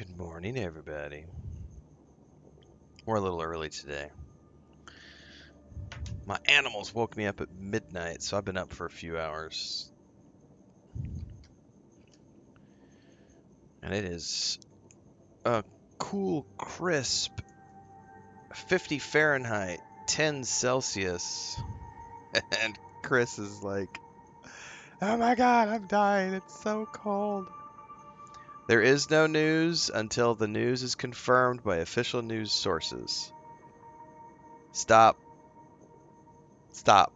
Good morning, everybody. We're a little early today. My animals woke me up at midnight, so I've been up for a few hours. And it is a cool, crisp 50 Fahrenheit, 10 Celsius. And Chris is like, oh my god, I'm dying. It's so cold. There is no news until the news is confirmed by official news sources. Stop. Stop.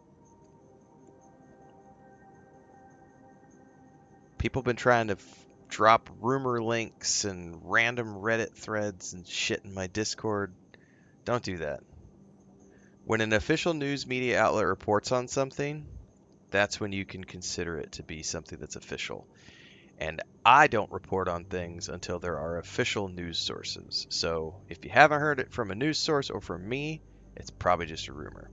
People have been trying to drop rumor links and random Reddit threads and shit in my Discord. Don't do that. When an official news media outlet reports on something, that's when you can consider it to be something that's official. And I don't report on things until there are official news sources. So if you haven't heard it from a news source or from me, it's probably just a rumor.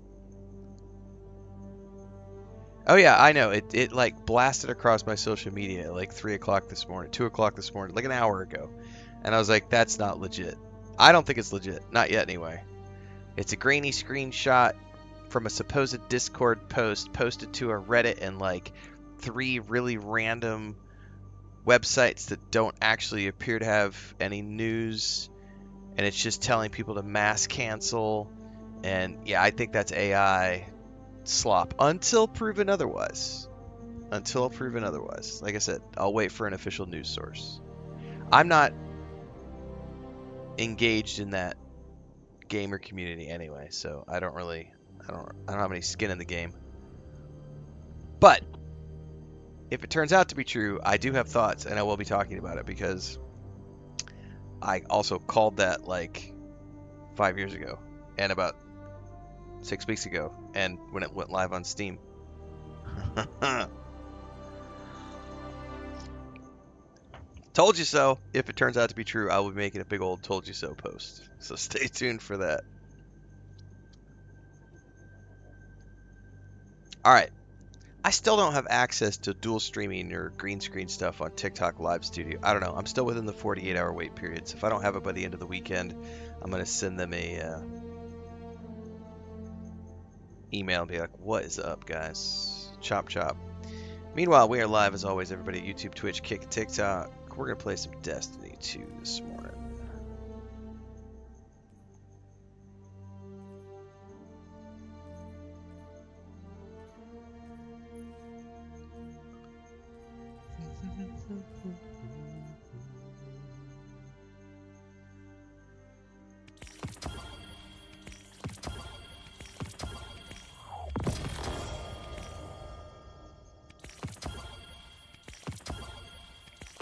Oh yeah, I know. It like blasted across my social media at like 3 o'clock this morning, 2 o'clock this morning, like an hour ago. And I was like, that's not legit. I don't think it's legit. Not yet, anyway. It's a grainy screenshot from a supposed Discord post posted to a Reddit and like 3 really random websites that don't actually appear to have any news. And it's just telling people to mass cancel. And yeah, I think that's AI slop until proven otherwise. Until proven otherwise. Like I said, I'll wait for an official news source. I'm not engaged in that gamer community anyway, so I don't have any skin in the game. But if it turns out to be true, I do have thoughts and I will be talking about it because I also called that like 5 years ago and about 6 weeks ago and when it went live on Steam. Told you so. If it turns out to be true, I will be making a big old told you so post. So stay tuned for that. Alright. I still don't have access to dual streaming or green screen stuff on TikTok Live Studio. I don't know. I'm still within the 48-hour wait period. So if I don't have it by the end of the weekend, I'm going to send them a email and be like, what is up, guys? Chop, chop. Meanwhile, we are live as always, everybody. YouTube, Twitch, Kick, and TikTok. We're going to play some Destiny 2 this morning.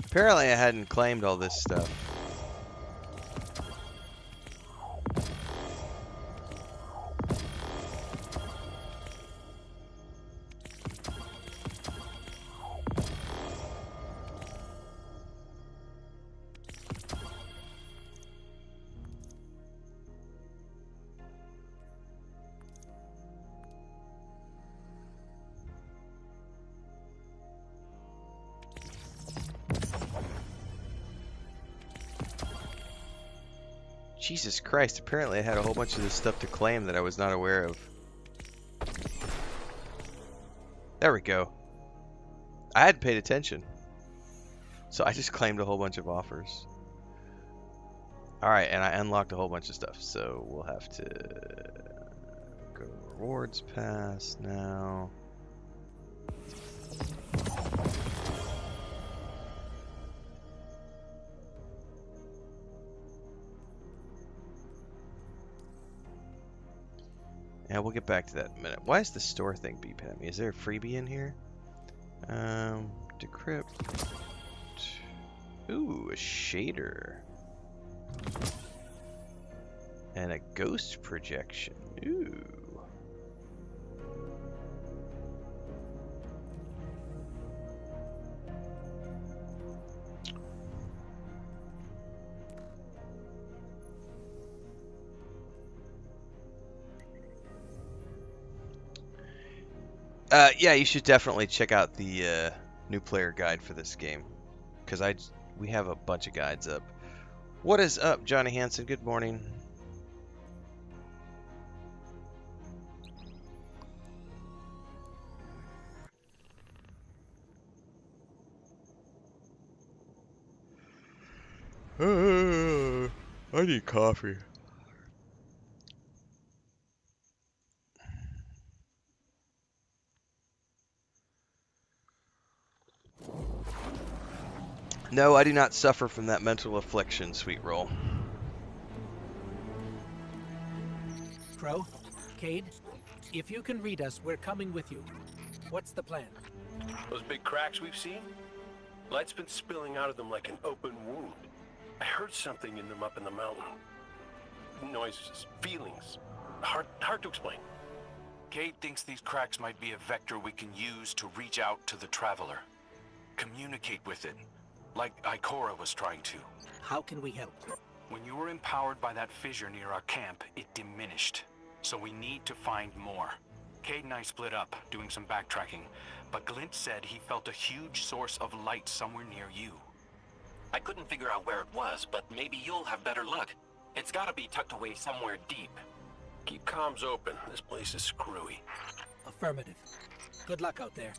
Apparently I hadn't claimed all this stuff. Jesus Christ, apparently I had a whole bunch of this stuff to claim that I was not aware of. There we go. I hadn't paid attention. So I just claimed a whole bunch of offers. Alright, and I unlocked a whole bunch of stuff. So we'll have to go to rewards pass now. Yeah, we'll get back to that in a minute. Why is the store thing beeping at me? Is there a freebie in here? Decrypt. Ooh, a shader. And a ghost projection. Ooh. Yeah, you should definitely check out the new player guide for this game, because we have a bunch of guides up. What is up, Johnny Hansen? Good morning. I need coffee. No, I do not suffer from that mental affliction, Sweet Roll. Crow, Cade, if you can read us, we're coming with you. What's the plan? Those big cracks we've seen? Light's been spilling out of them like an open wound. I heard something in them up in the mountain. Noises, feelings. Hard to explain. Cade thinks these cracks might be a vector we can use to reach out to the Traveler. Communicate with it, like Ikora was trying to. How can we help? When you were empowered by that fissure near our camp, it diminished. So we need to find more. Cade and I split up, doing some backtracking, but Glint said he felt a huge source of light somewhere near you. I couldn't figure out where it was, but maybe you'll have better luck. It's gotta be tucked away somewhere deep. Keep comms open. This place is screwy. Affirmative. Good luck out there.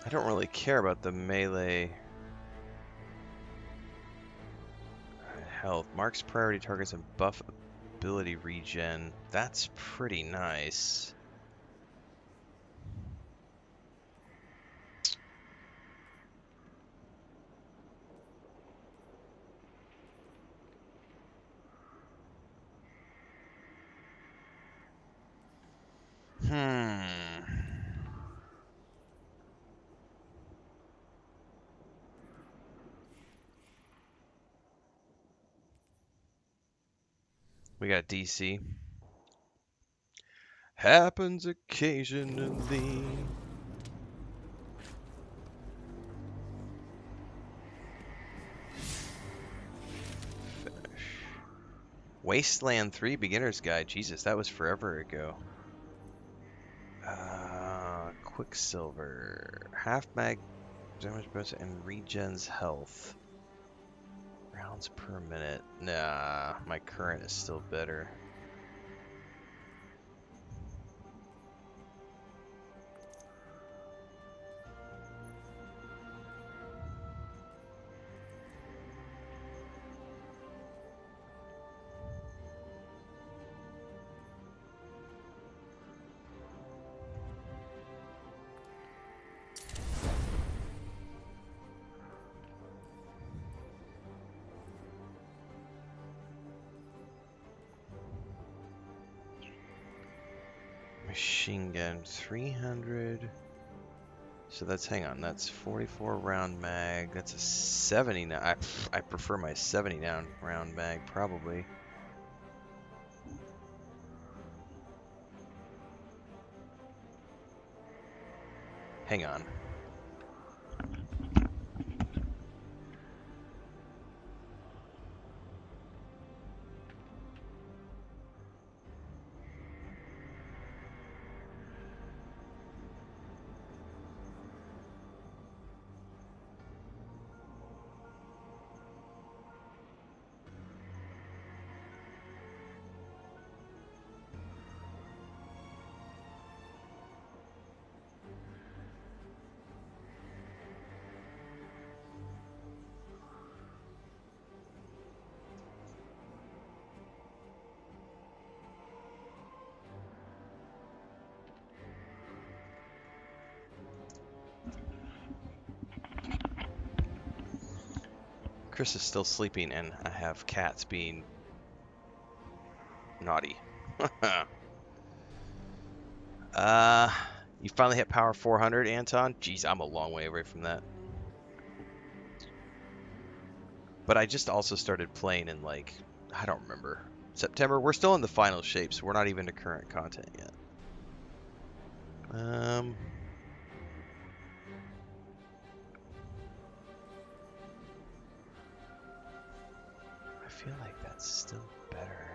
I don't really care about the melee health. Marks priority targets and buff ability regen. That's pretty nice. We got DC. Happens occasionally. Finish. Wasteland 3 Beginner's Guide. Jesus, that was forever ago. Quicksilver. Half mag damage bonus and regens health. Rounds per minute. Nah, my current is still better. Machine gun 300. So that's, hang on, that's 44 round mag. That's a 79. I prefer my 79 round mag, probably. Hang on. Chris is still sleeping, and I have cats being Naughty. uh, you finally hit power 400, Anton? Jeez, I'm a long way away from that. But I just also started playing in, like, I don't remember. September. We're still in the final shape, so we're not even to current content yet. I feel like that's still better.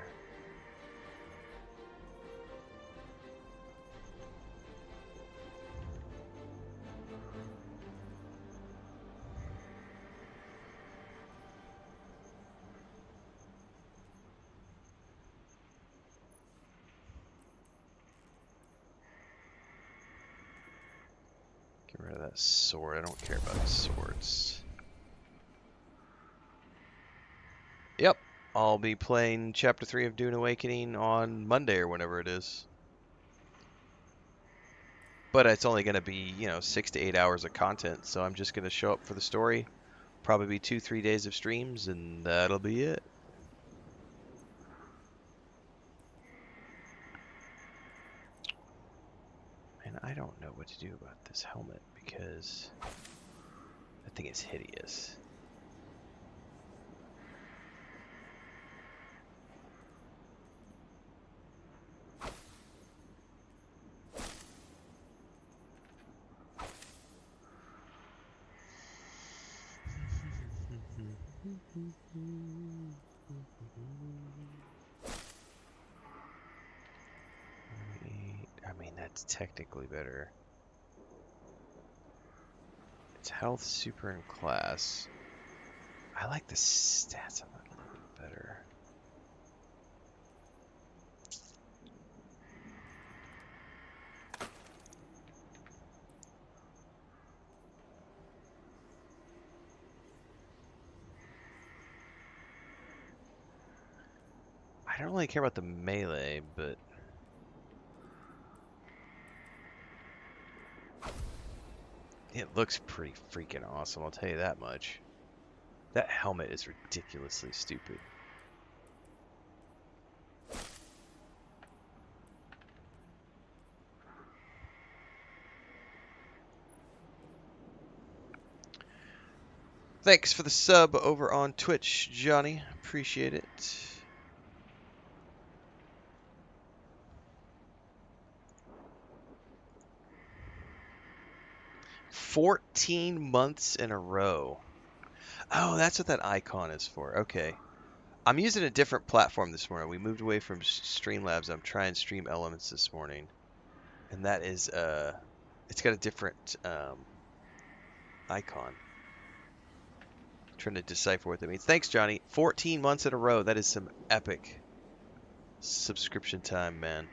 Get rid of that sword. I don't care about swords. Yep. I'll be playing Chapter 3 of Dune Awakening on Monday or whenever it is. But it's only going to be, 6 to 8 hours of content, so I'm just going to show up for the story. Probably be 2-3 days of streams, and that'll be it. And I don't know what to do about this helmet, because that thing is hideous. I mean, that's technically better. It's health, super, and class. I like the stats on that a little bit better. I don't really care about the melee, but it looks pretty freaking awesome, I'll tell you that much. That helmet is ridiculously stupid. Thanks for the sub over on Twitch, Johnny. Appreciate it. $14 in a row. Oh, that's what that icon is for. Okay. I'm using a different platform this morning. We moved away from Streamlabs. I'm trying Stream Elements this morning. And that is, it's got a different icon. Trying to decipher what that means. Thanks, Johnny. 14 months in a row. That is some epic subscription time, man.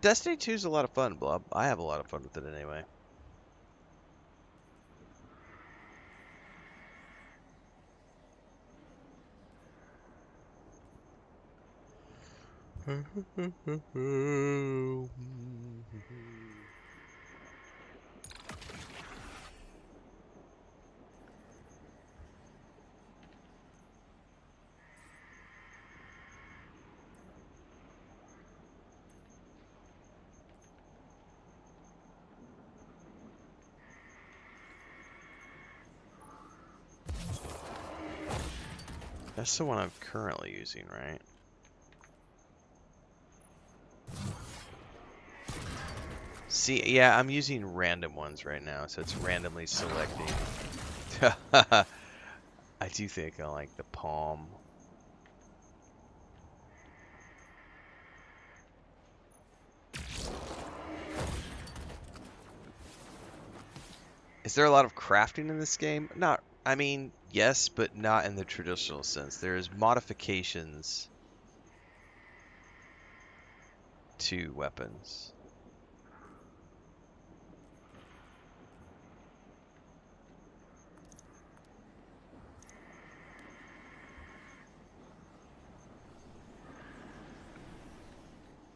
Destiny 2 is a lot of fun, Blob. I have a lot of fun with it anyway. That's the one I'm currently using, right? See, yeah, I'm using random ones right now, so it's randomly selecting. I do think I like the palm. Is there a lot of crafting in this game? Not, I mean, yes, but not in the traditional sense. There's modifications to weapons.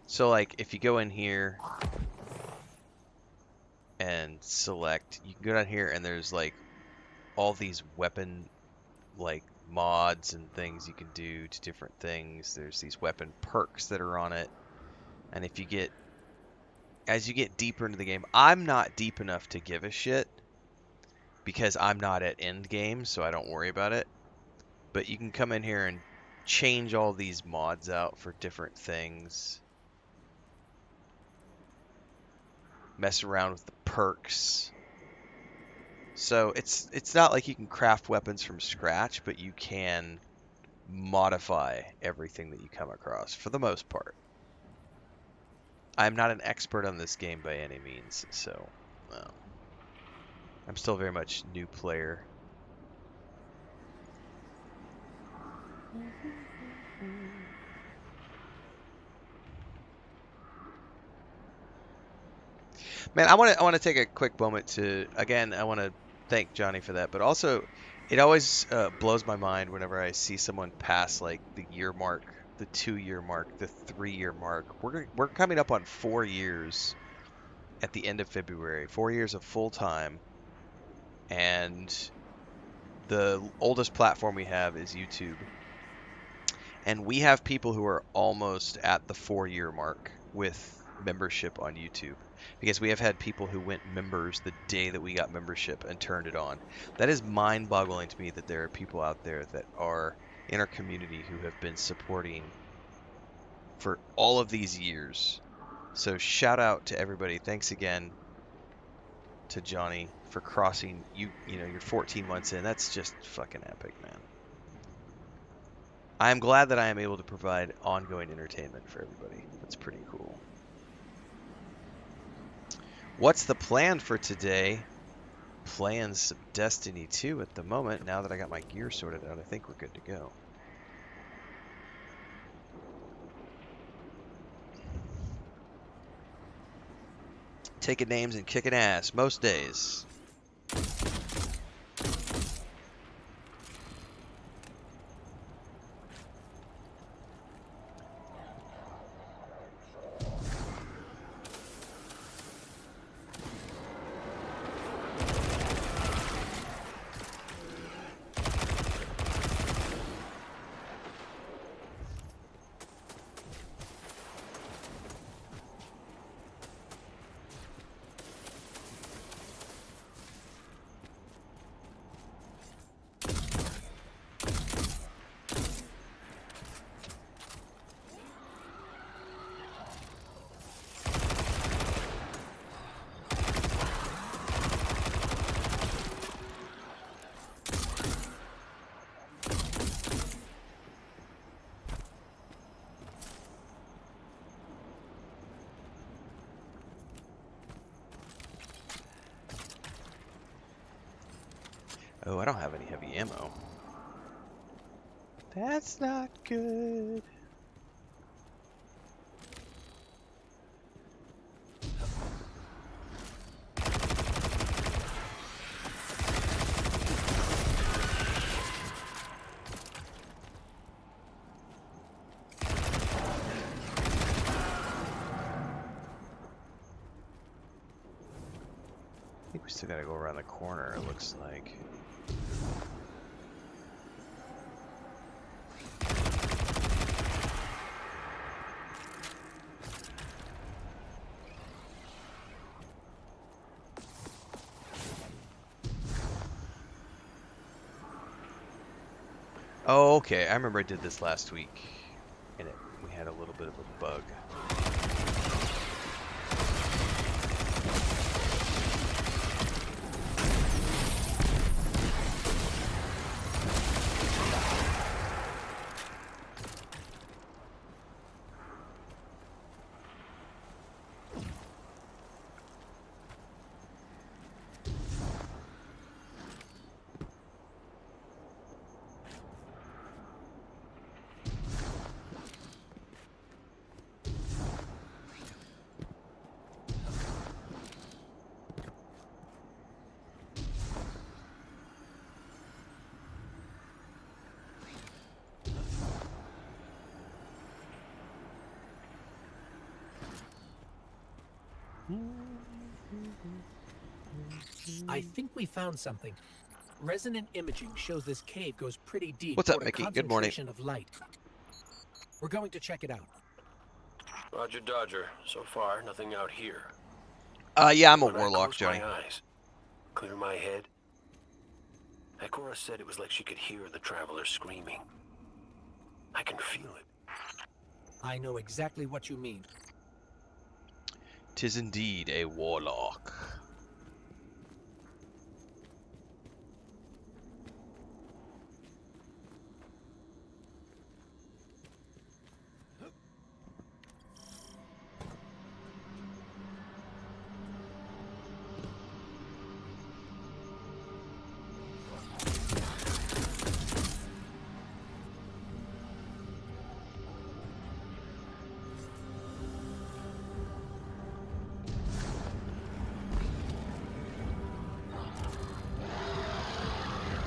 So, like, if you go in here and select, you can go down here and there's, like, all these weapon, like, mods and things you can do to different things. There's these weapon perks that are on it. And if you get, as you get deeper into the game, I'm not deep enough to give a shit because I'm not at end game, so I don't worry about it. But you can come in here and change all these mods out for different things. Mess around with the perks. So it's not like you can craft weapons from scratch, but you can modify everything that you come across for the most part. I'm not an expert on this game by any means, so I'm still very much new player. Man, I want to take a quick moment to, again, I want to thank Johnny for that, but also it always blows my mind whenever I see someone pass like the year mark, the 2-year mark, the 3-year mark. We're coming up on 4 years at the end of February, 4 years of full time, and the oldest platform we have is YouTube. And we have people who are almost at the 4-year mark with membership on YouTube, because we have had people who went members the day that we got membership and turned it on. That is mind-boggling to me that there are people out there that are in our community who have been supporting for all of these years. So shout out to everybody. Thanks again to Johnny for crossing you know, you're 14 months in. That's just fucking epic, man. I am glad that I am able to provide ongoing entertainment for everybody. That's pretty cool. What's the plan for today? Playing some Destiny 2 at the moment. Now that I got my gear sorted out, I think we're good to go. Taking names and kicking ass most days. Oh, I don't have any heavy ammo. That's not good. I think we still gotta go around the corner, it looks like. Oh, okay. I remember I did this last week, and we had a little bit of a bug. I think we found something. Resonant imaging shows this cave goes pretty deep. What's up, toward a Mickey? Good morning. concentration of light. We're going to check it out. Roger Dodger. So far, nothing out here. Yeah, I'm a When I warlock, close Johnny. my eyes, clear my head. Ikora said it was like she could hear the travelers screaming. I can feel it. I know exactly what you mean. 'Tis indeed a warlock.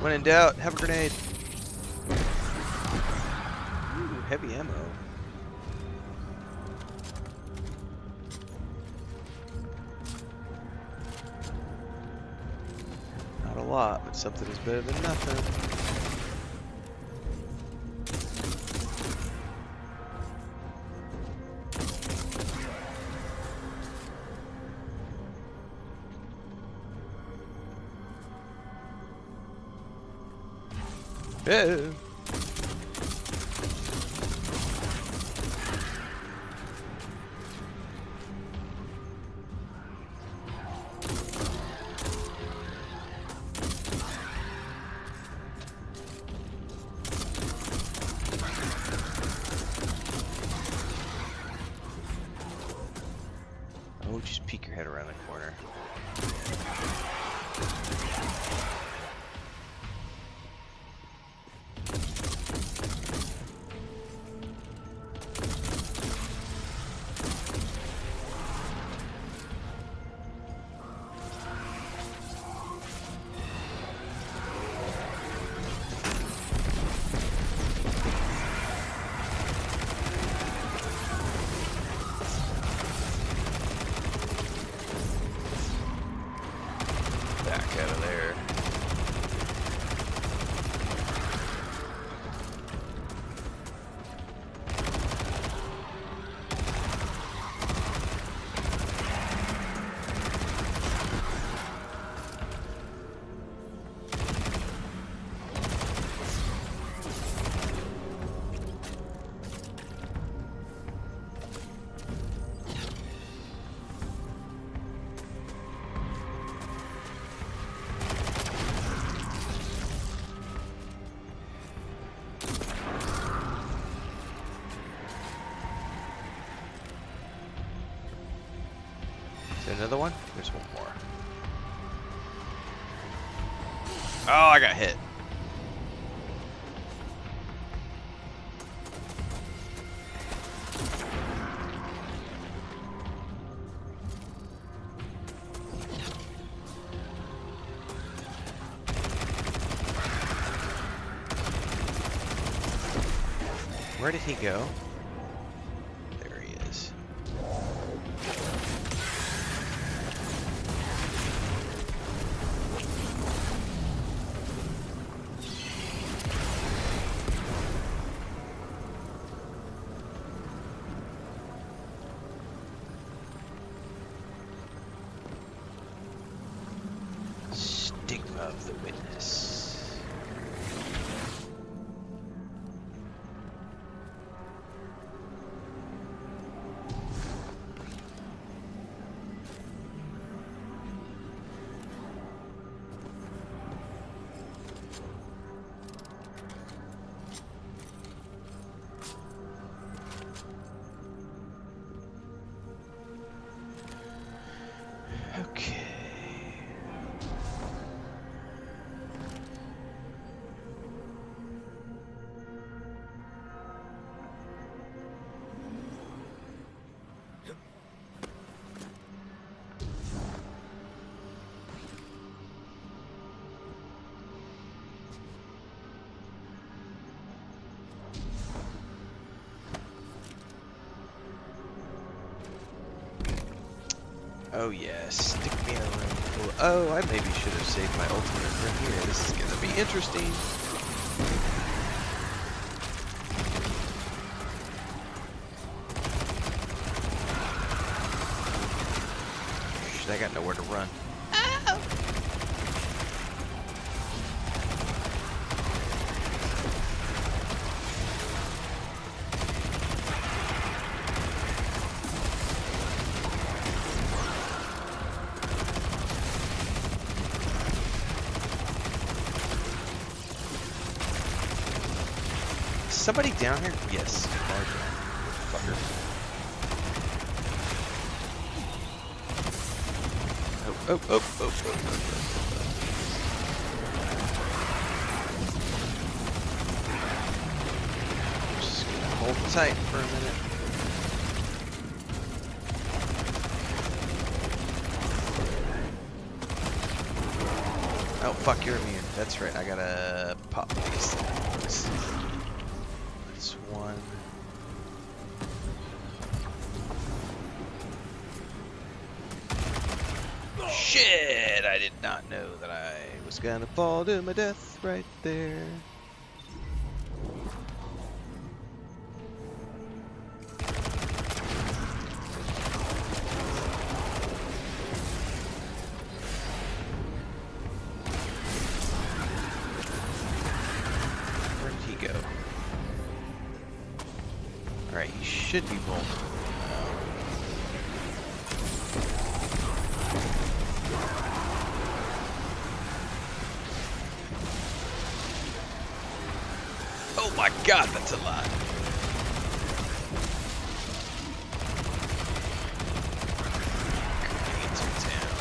When in doubt, have a grenade. Ooh, heavy ammo. Not a lot, but something is better than nothing. Oh. Oh, just peek your head around the corner. Back out of there. Is there another one? There's one more. Oh, I got hit. Where did he go? There he is. Stigma of the witness. Okay. Oh yes, stick me in a room full. Oh, I maybe should have saved my ultimate for here. This is gonna interesting. Shit, I got nowhere to run. Ow! Somebody down here? Yes. Fucker. Oh. Just gonna hold tight for a minute. Oh, fuck, you're immune. That's right, I gotta pop these things. That's one. Shit! I did not know that I was gonna fall to my death right there. Where did he go? Alright, he should be vulnerable. Oh my god, that's a lot. Into town.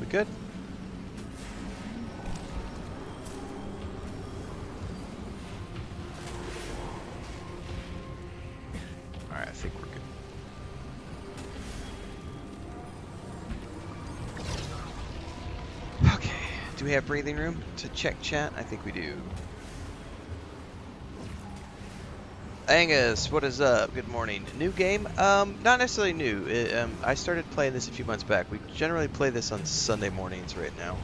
We good? Alright, I think we're good. Okay, do we have breathing room to check chat? I think we do. Angus, what is up? Good morning. New game? Not necessarily new. I started playing this a few months back. We generally play this on Sunday mornings right now.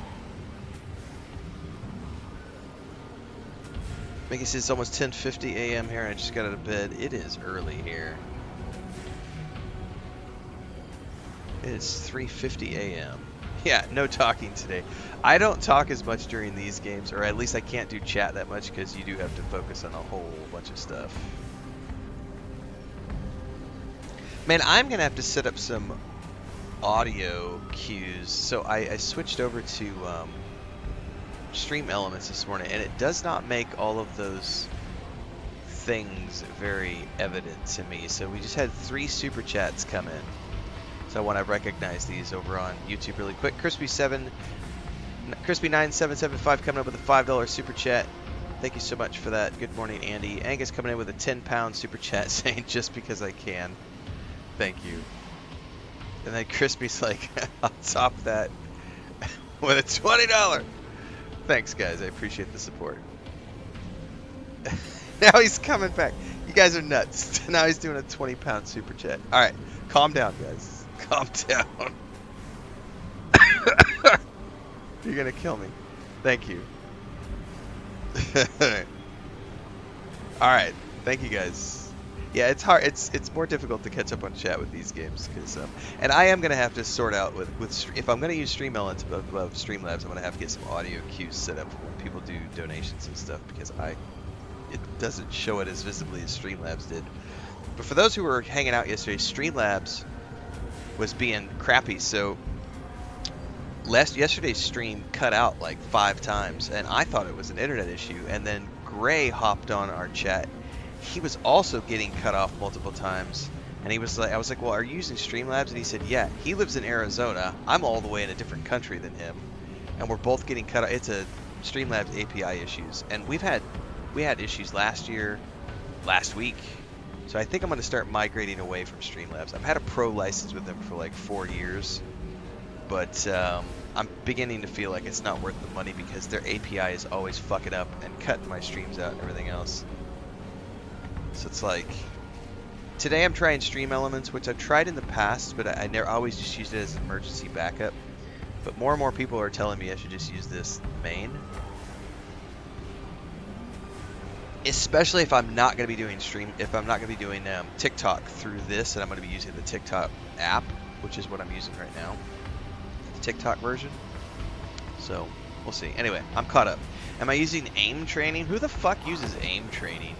I guess it's almost 10:50 a.m. here and I just got out of bed. It is early here. It's 3:50 a.m. Yeah, no talking today. I don't talk as much during these games, or at least I can't do chat that much because you do have to focus on a whole bunch of stuff. Man, I'm gonna have to set up some audio cues. So I switched over to Stream Elements this morning, and it does not make all of those things very evident to me. So we just had 3 super chats come in. So I want to recognize these over on YouTube really quick. Crispy9775 coming up with a $5 super chat. Thank you so much for that. Good morning, Andy. Angus coming in with a 10-pound super chat saying just because I can. Thank you. And then Crispy's like, I'll top that with a $20. Thanks, guys. I appreciate the support. Now he's coming back. You guys are nuts. Now he's doing a 20-pound super chat. All right, calm down, guys. Calm down. You're gonna kill me. Thank you. All right, thank you, guys. Yeah, it's hard. It's more difficult to catch up on chat with these games because, and I am gonna have to sort out with if I'm gonna use Stream Elements above Streamlabs, I'm gonna have to get some audio cues set up when people do donations and stuff because it doesn't show it as visibly as Streamlabs did. But for those who were hanging out yesterday, Streamlabs was being crappy. So yesterday's stream cut out like 5 times, and I thought it was an internet issue. And then Gray hopped on our chat. He was also getting cut off multiple times, and he was like, I was like, well, are you using Streamlabs? And he said, yeah. He lives in Arizona. I'm all the way in a different country than him, and we're both getting cut off. It's a Streamlabs API issues, and we've had We had issues last week. So I think I'm going to start migrating away from Streamlabs. I've had a pro license with them for like 4 years, but I'm beginning to feel like it's not worth the money because their API is always fucking up and cutting my streams out and everything else. So it's like, today I'm trying Stream Elements, which I've tried in the past, but I never always just used it as an emergency backup. But more and more people are telling me I should just use this main. Especially if I'm not going to be doing TikTok through this, and I'm going to be using the TikTok app, which is what I'm using right now, the TikTok version. So we'll see. Anyway, I'm caught up. Am I using aim training? Who the fuck uses aim training?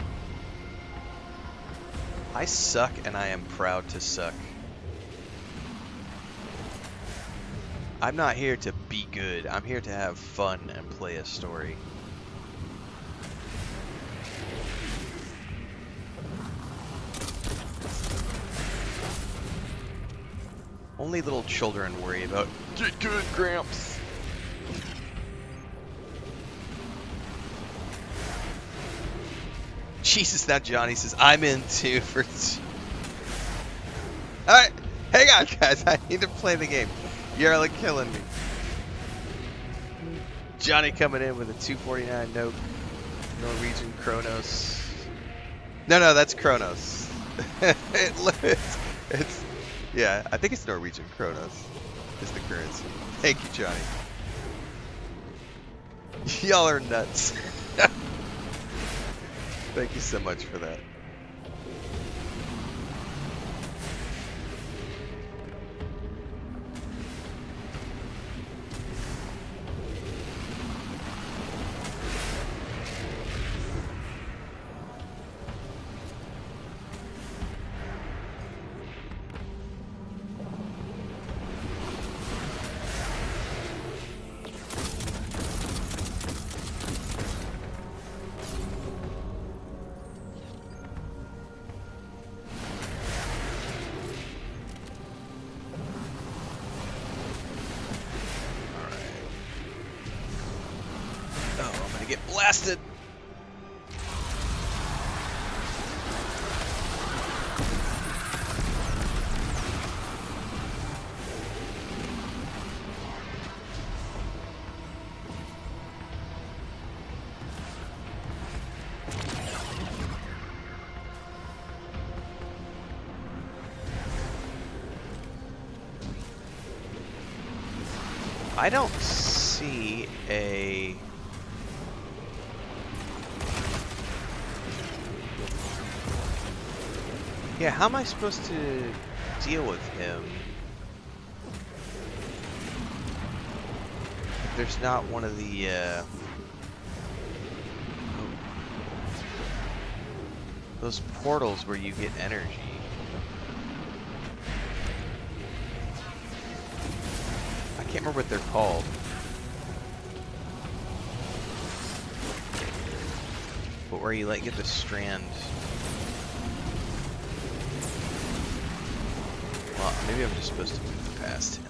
I suck, and I am proud to suck. I'm not here to be good. I'm here to have fun and play a story. Only little children worry about, get good, Gramps. Jesus, now Johnny says, I'm in too for... Alright, hang on guys, I need to play the game. You're like killing me. Johnny coming in with a 249 Norwegian Kronos. No, that's Kronos. it's yeah, I think it's Norwegian Kronos is the currency. Thank you, Johnny. Y'all are nuts. Thank you so much for that. Get blasted. I don't see a... Yeah, how am I supposed to deal with him if there's not one of the, those portals where you get energy? I can't remember what they're called. But where you, like, get the strand. Well, maybe I'm just supposed to move past him.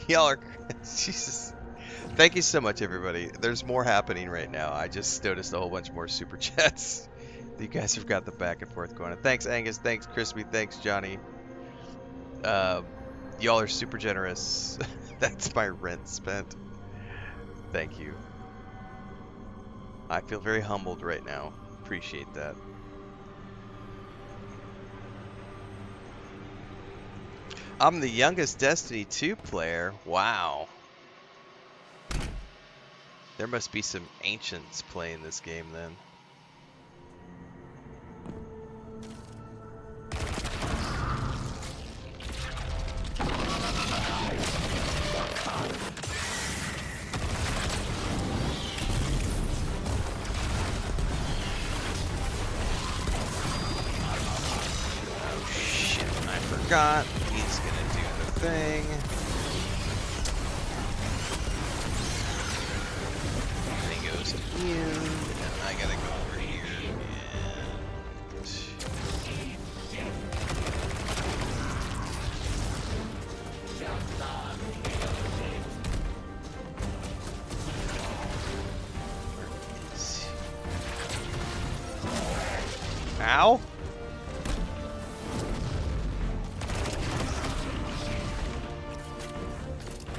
Y'all are... Jesus. Thank you so much, everybody. There's more happening right now. I just noticed a whole bunch more super chats. You guys have got the back and forth going on. Thanks, Angus. Thanks, Crispy. Thanks, Johnny. Y'all are super generous. That's my rent spent. Thank you. I feel very humbled right now. Appreciate that. I'm the youngest Destiny 2 player. Wow. There must be some ancients playing this game then. forgot. He's gonna do the thing. And he goes immune, and I gotta go over here and... Ow!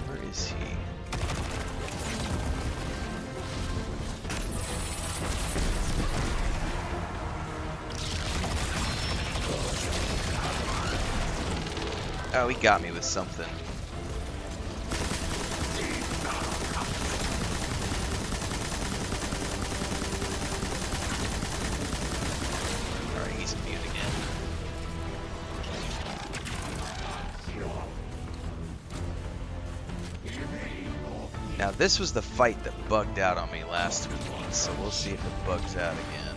Where is he? Oh, he got me with something. Now this was the fight that bugged out on me last week, so we'll see if it bugs out again.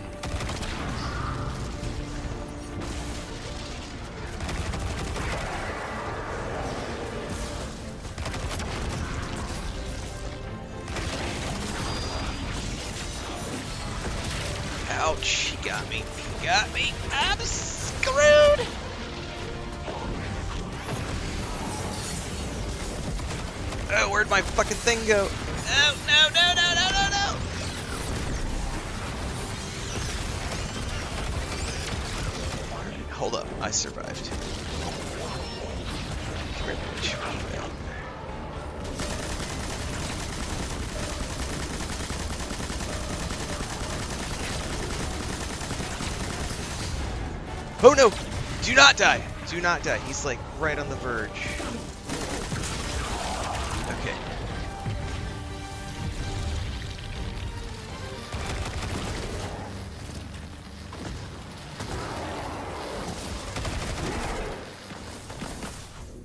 Ouch, he got me. He got me. I'm screwed! Oh, where'd my fucking thing go? Oh, no, no, no, no, no, no! Hold up, I survived. Oh no! Do not die! Do not die. He's like right on the verge. Okay.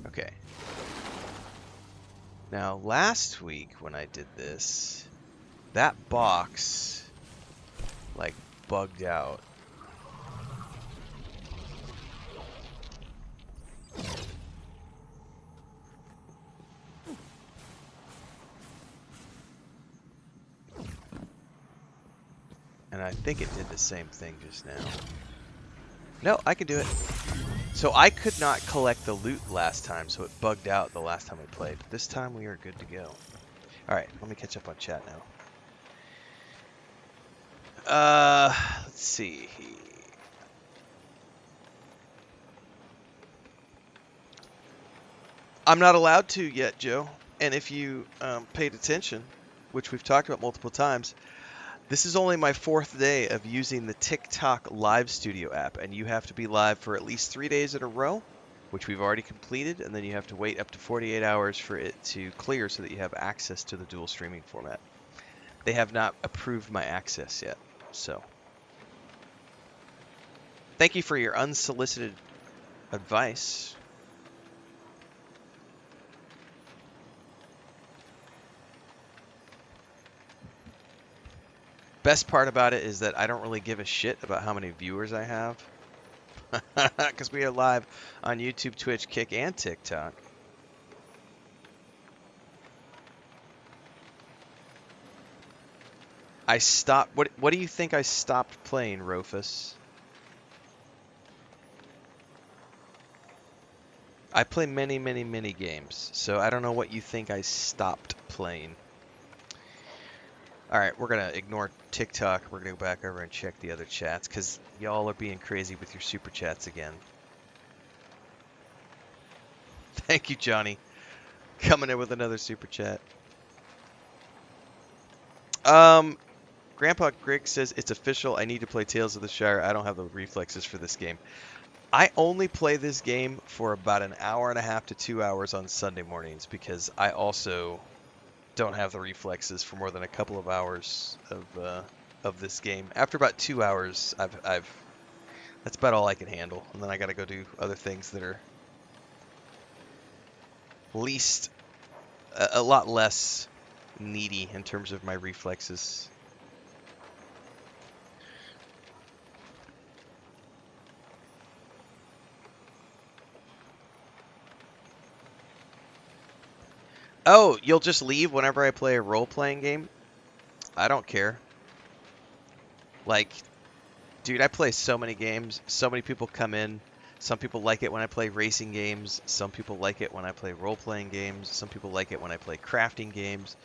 Okay. Now, last week when I did this, that box, like, bugged out. And I think it did the same thing just now. No, I can do it. So I could not collect the loot last time, so it bugged out the last time we played. This time we are good to go. Alright, let me catch up on chat now. Let's see. I'm not allowed to yet, Joe. And if you paid attention, which we've talked about multiple times, this is only my 4th day of using the TikTok Live Studio app, and you have to be live for at least 3 days in a row, which we've already completed, and then you have to wait up to 48 hours for it to clear so that you have access to the dual streaming format. They have not approved my access yet, so. Thank you for your unsolicited advice. Best part about it is that I don't really give a shit about how many viewers I have. Because we are live on YouTube, Twitch, Kick, and TikTok. I stopped... What do you think I stopped playing, Rofus? I play many, many, many games. So I don't know what you think I stopped playing. Alright, we're going to ignore TikTok. We're going to go back over and check the other chats, because y'all are being crazy with your super chats again. Thank you, Johnny. Coming in with another super chat. Grandpa Greg says, it's official, I need to play Tales of the Shire. I don't have the reflexes for this game. I only play this game for about an hour and a half to 2 hours on Sunday mornings, because I also... don't have the reflexes for more than a couple of hours of this game. After about 2 hours, I've that's about all I can handle, and then I got to go do other things that are a lot less needy in terms of my reflexes. Oh, you'll just leave whenever I play a role-playing game? I don't care. Like, dude, I play so many games. So many people come in. Some people like it when I play racing games. Some people like it when I play role-playing games. Some people like it when I play crafting games.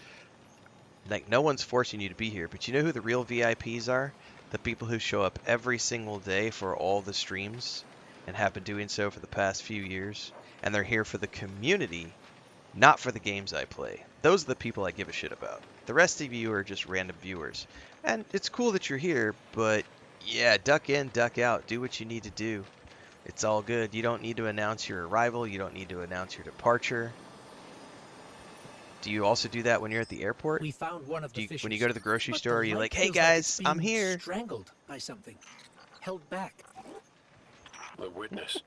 Like, no one's forcing you to be here. But you know who the real VIPs are? The people who show up every single day for all the streams and have been doing so for the past few years. And they're here for the community, not for the games I play. Those are the people I give a shit about. The rest of you are just random viewers. And it's cool that you're here, but yeah, duck in, duck out. Do what you need to do. It's all good. You don't need to announce your arrival. You don't need to announce your departure. Do you also do that when you're at the airport? We found one of the fissures. When you go to the grocery But store, the you're light like, hey feels like it's guys, I'm being here. Strangled by something. Held back. The witness.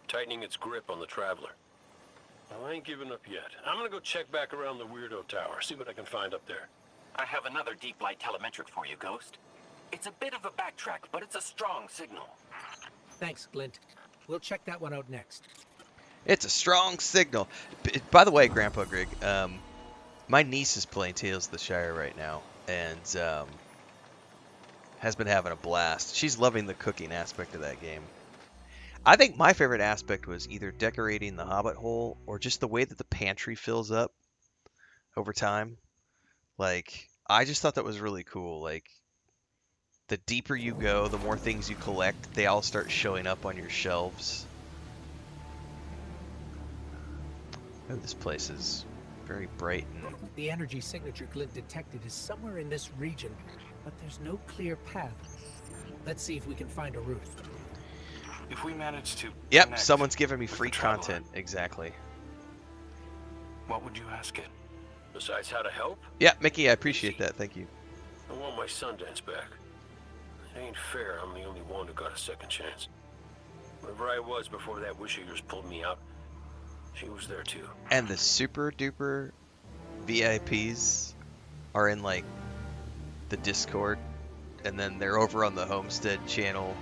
Tightening its grip on the traveler. Well, I ain't giving up yet. I'm gonna go check back around the weirdo tower, see what I can find up there. I have another deep light telemetric for you, Ghost. It's a bit of a backtrack, but it's a strong signal. Thanks, Glint. We'll check that one out next. It's a strong signal. By the way, Grandpa Greg, my niece is playing Tales of the Shire right now, and has been having a blast. She's loving the cooking aspect of that game. I think my favorite aspect was either decorating the Hobbit hole or just the way that the pantry fills up over time. Like, I just thought that was really cool. Like, the deeper you go, the more things you collect, they all start showing up on your shelves. Oh, this place is very bright. And The energy signature Glint detected is somewhere in this region, but there's no clear path. Let's see if we can find a route. If we manage to yep, connect someone's giving me with free the traveler, content. Exactly. what would you ask it? Besides how to help, Yeah, Mickey, I appreciate that. Thank you. I want my Sundance back. It ain't fair I'm the only one who got a second chance. Wherever I was before that wish of yours pulled me out, she was there too. And the super duper VIPs are in like the Discord, and then they're over on the Homestead channel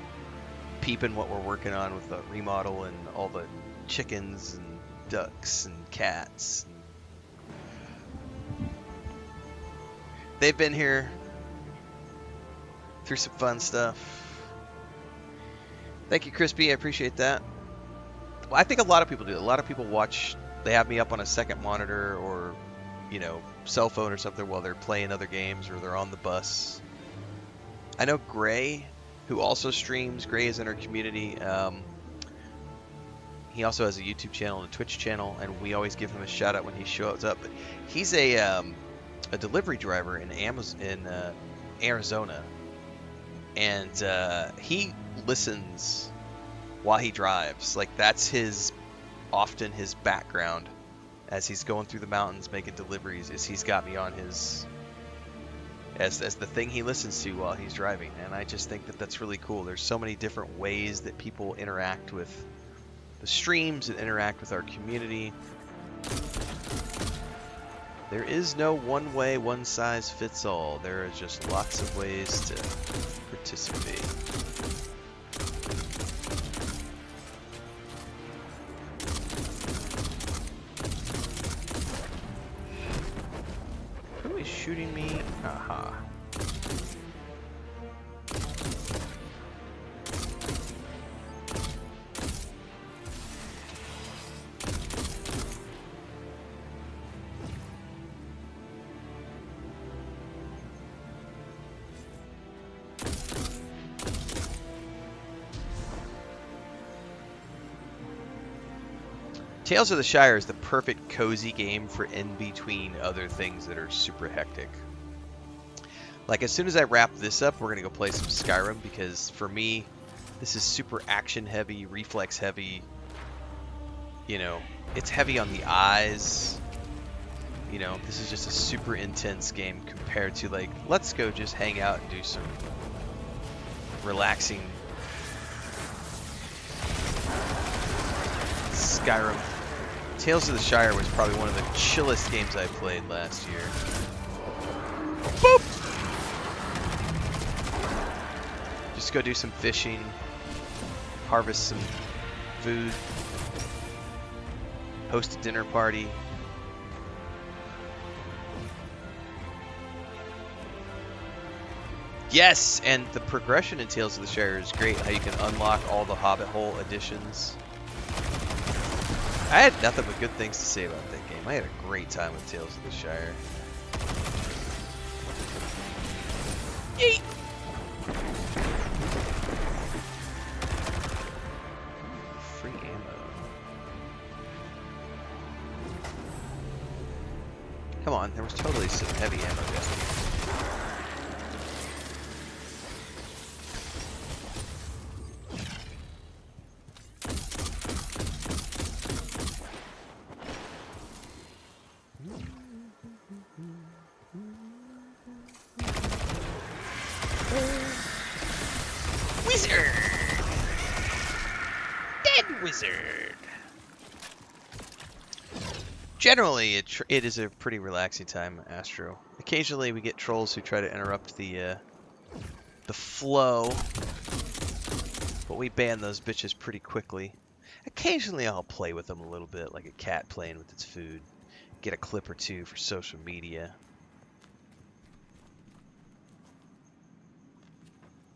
peeping what we're working on with the remodel and all the chickens and ducks and cats. They've been here through some fun stuff. Thank you, Crispy. I appreciate that. Well, I think a lot of people do. A lot of people watch. They have me up on a second monitor or, you know, cell phone or something while they're playing other games or they're on the bus. I know Gray, who also streams. Gray is in our community. He also has a YouTube channel and a Twitch channel, and we always give him a shout out when he shows up. But he's a delivery driver in Arizona, and he listens while he drives. Like, that's often his background as he's going through the mountains making deliveries. Is he's got me on his as the thing he listens to while he's driving, and I just think that that's really cool. There's so many different ways that people interact with the streams and interact with our community. There is no one way, one size fits all. There are just lots of ways to participate. Who is shooting me? Aha. Tales of the Shire is the perfect cozy game for in between other things that are super hectic. Like, as soon as I wrap this up, we're going to go play some Skyrim, because for me, this is super action heavy, reflex heavy. You know, it's heavy on the eyes. You know, this is just a super intense game compared to, like, let's go just hang out and do some relaxing Skyrim. Tales of the Shire was probably one of the chillest games I played last year. Boop! Just go do some fishing, harvest some food, host a dinner party, Yes, and the progression in Tales of the Shire is great. How you can unlock all the Hobbit Hole additions. I had nothing but good things to say about that game. I had a great time with Tales of the Shire. Yeet! Free ammo. Come on, there was totally some heavy ammo down here. Wizard! Dead wizard! Generally, it is a pretty relaxing time, Astro. Occasionally, we get trolls who try to interrupt the flow, but we ban those bitches pretty quickly. Occasionally, I'll play with them a little bit, like a cat playing with its food. Get a clip or two for social media.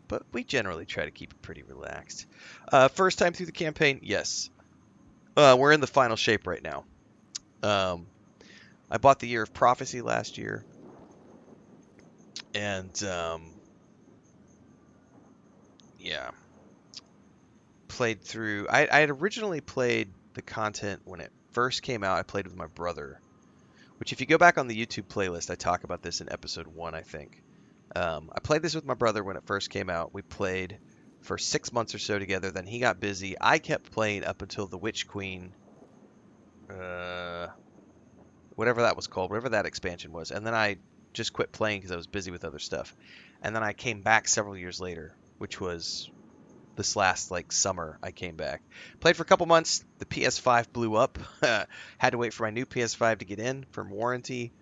But we generally try to keep it pretty relaxed. First time through the campaign, yes. We're in the final shape right now. I bought the Year of Prophecy last year. And, yeah. Played through... I had originally played the content when it first came out. I played with my brother. Which, if you go back on the YouTube playlist, I talk about this in episode 1, I think. I played this with my brother when it first came out. We played for 6 months or so together. Then he got busy. I kept playing up until the Witch Queen, whatever that was called, whatever that expansion was. And then I just quit playing because I was busy with other stuff. And then I came back several years later, which was this last summer. I came back, played for a couple months. The PS5 blew up. Had to wait for my new PS5 to get in from warranty.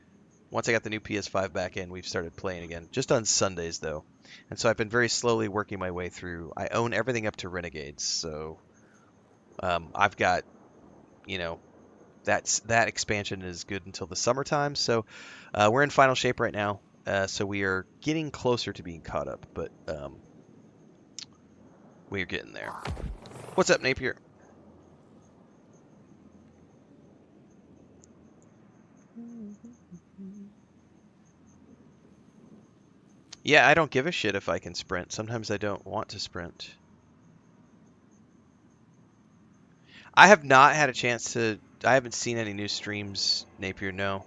Once I got the new PS5 back in, we've started playing again. Just on Sundays, though. And so I've been very slowly working my way through. I own everything up to Renegades, so I've got, that expansion is good until the summertime. So we're in final shape right now. So we are getting closer to being caught up, but we're getting there. What's up, Napier? Yeah, I don't give a shit if I can sprint. Sometimes I don't want to sprint. I have not had a chance to... I haven't seen any new streams, Napier, no.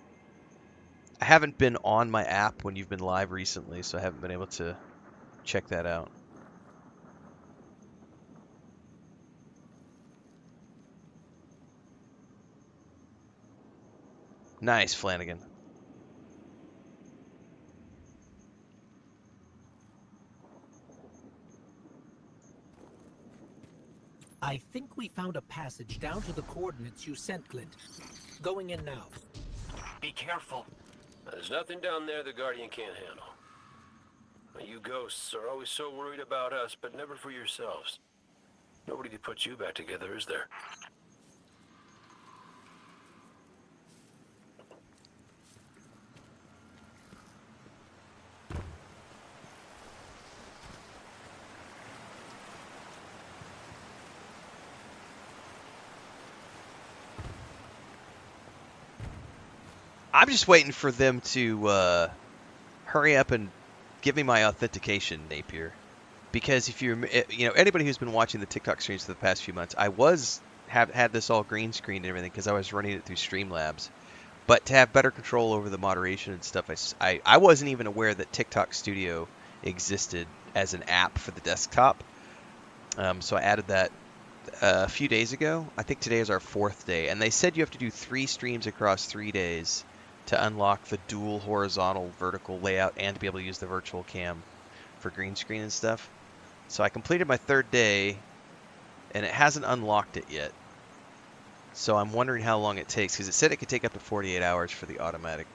I haven't been on my app when you've been live recently, so I haven't been able to check that out. Nice, Flanagan. I think we found a passage down to the coordinates you sent, Clint. Going in now. Be careful. There's nothing down there the Guardian can't handle. You ghosts are always so worried about us, but never for yourselves. Nobody to put you back together, is there? I'm just waiting for them to hurry up and give me my authentication, Napier. Because if anybody who's been watching the TikTok streams for the past few months, I had this all green screened and everything because I was running it through Streamlabs. But to have better control over the moderation and stuff, I wasn't even aware that TikTok Studio existed as an app for the desktop. So I added that a few days ago. I think today is our 4th day, and they said you have to do 3 streams across 3 days to unlock the dual horizontal vertical layout and to be able to use the virtual cam for green screen and stuff. So I completed my 3rd day, and it hasn't unlocked it yet. So I'm wondering how long it takes, because it said it could take up to 48 hours for the automatic,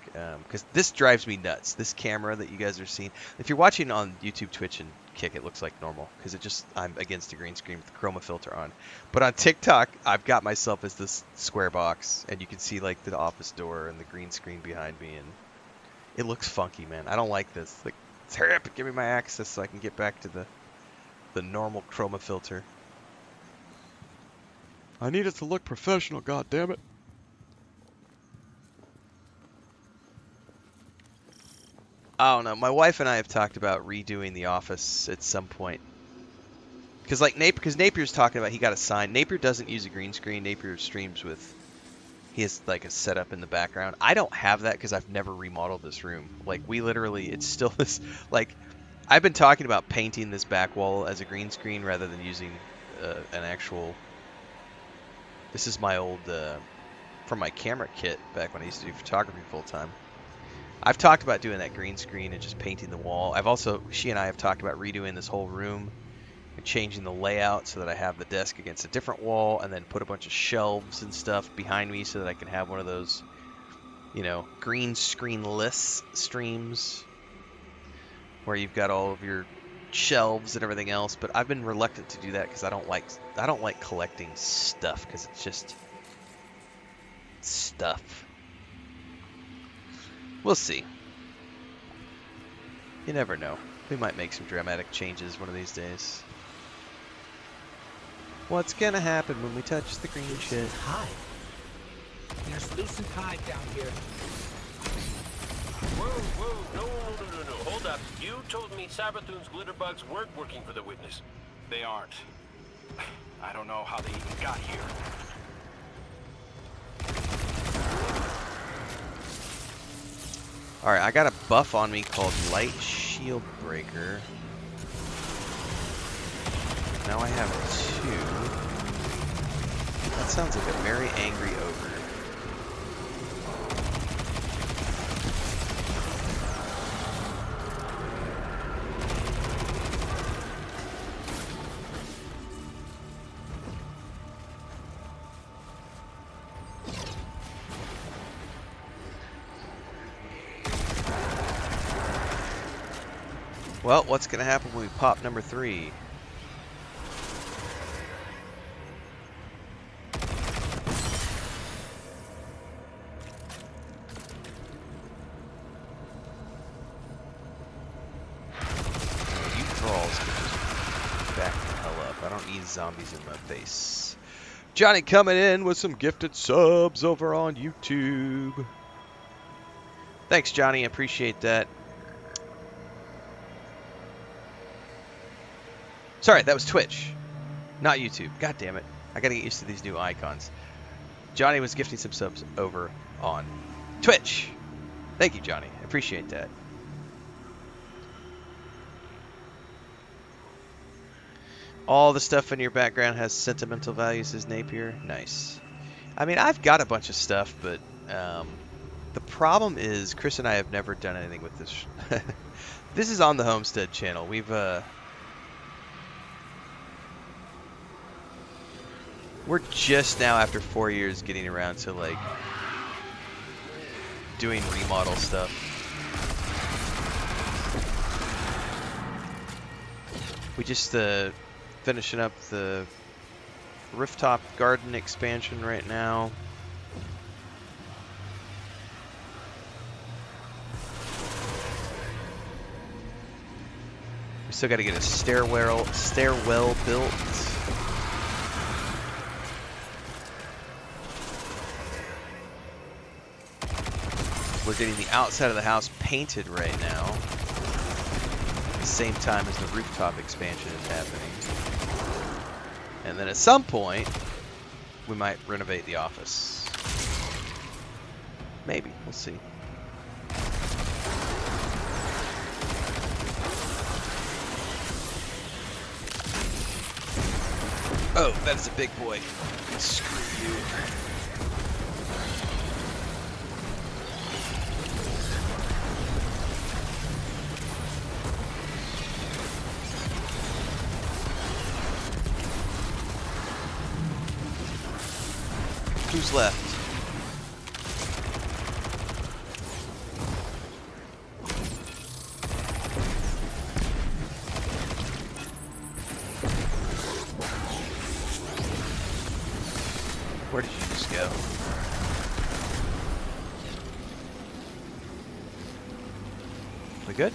because this drives me nuts. This camera that you guys are seeing, if you're watching on YouTube, Twitch, and Kick, it looks like normal, because I'm against the green screen with the chroma filter on. But on TikTok, I've got myself as this square box, and you can see like the office door and the green screen behind me, and it looks funky, man. I don't like this. Like, Let's hurry up and give me my access so I can get back to the normal chroma filter. I need it to look professional, goddammit. I don't know. My wife and I have talked about redoing the office at some point. Because like Napier's talking about he got a sign. Napier doesn't use a green screen. Napier streams with, he has like a setup in the background. I don't have that because I've never remodeled this room. Like we literally, it's still this, like I've been talking about painting this back wall as a green screen rather than using an actual, this is my old, from my camera kit back when I used to do photography full time. I've talked about doing that green screen and just painting the wall. I've also, she and I have talked about redoing this whole room and changing the layout so that I have the desk against a different wall and then put a bunch of shelves and stuff behind me so that I can have one of those, you know, green screen-less streams where you've got all of your shelves and everything else. But I've been reluctant to do that because I don't like collecting stuff because it's just stuff. We'll see. You never know. We might make some dramatic changes one of these days. What's gonna happen when we touch the green shit? Hive. There's loosened hive down here. Whoa, no. Hold up. You told me Sabathoon's glitter bugs weren't working for the witness. They aren't. I don't know how they even got here. Alright, I got a buff on me called Light Shield Breaker. Now I have 2. That sounds like a very angry ogre. Well, what's going to happen when we pop number 3? You thralls can just back the hell up. I don't need zombies in my face. Johnny coming in with some gifted subs over on YouTube. Thanks, Johnny. I appreciate that. Sorry, that was Twitch, not YouTube. God damn it. I gotta get used to these new icons. Johnny was gifting some subs over on Twitch. Thank you, Johnny. I appreciate that. All the stuff in your background has sentimental value, says Napier. Nice. I mean, I've got a bunch of stuff, but the problem is Chris and I have never done anything with this. This is on the Homestead channel. We're just now, after 4 years, getting around to, like, doing remodel stuff. We just, finishing up the rooftop garden expansion right now. We still gotta get a stairwell built. We're getting the outside of the house painted right now, at the same time as the rooftop expansion is happening. And then at some point, we might renovate the office. Maybe, we'll see. Oh, that is a big boy. Screw you. Who's left? Where did you just go? We good?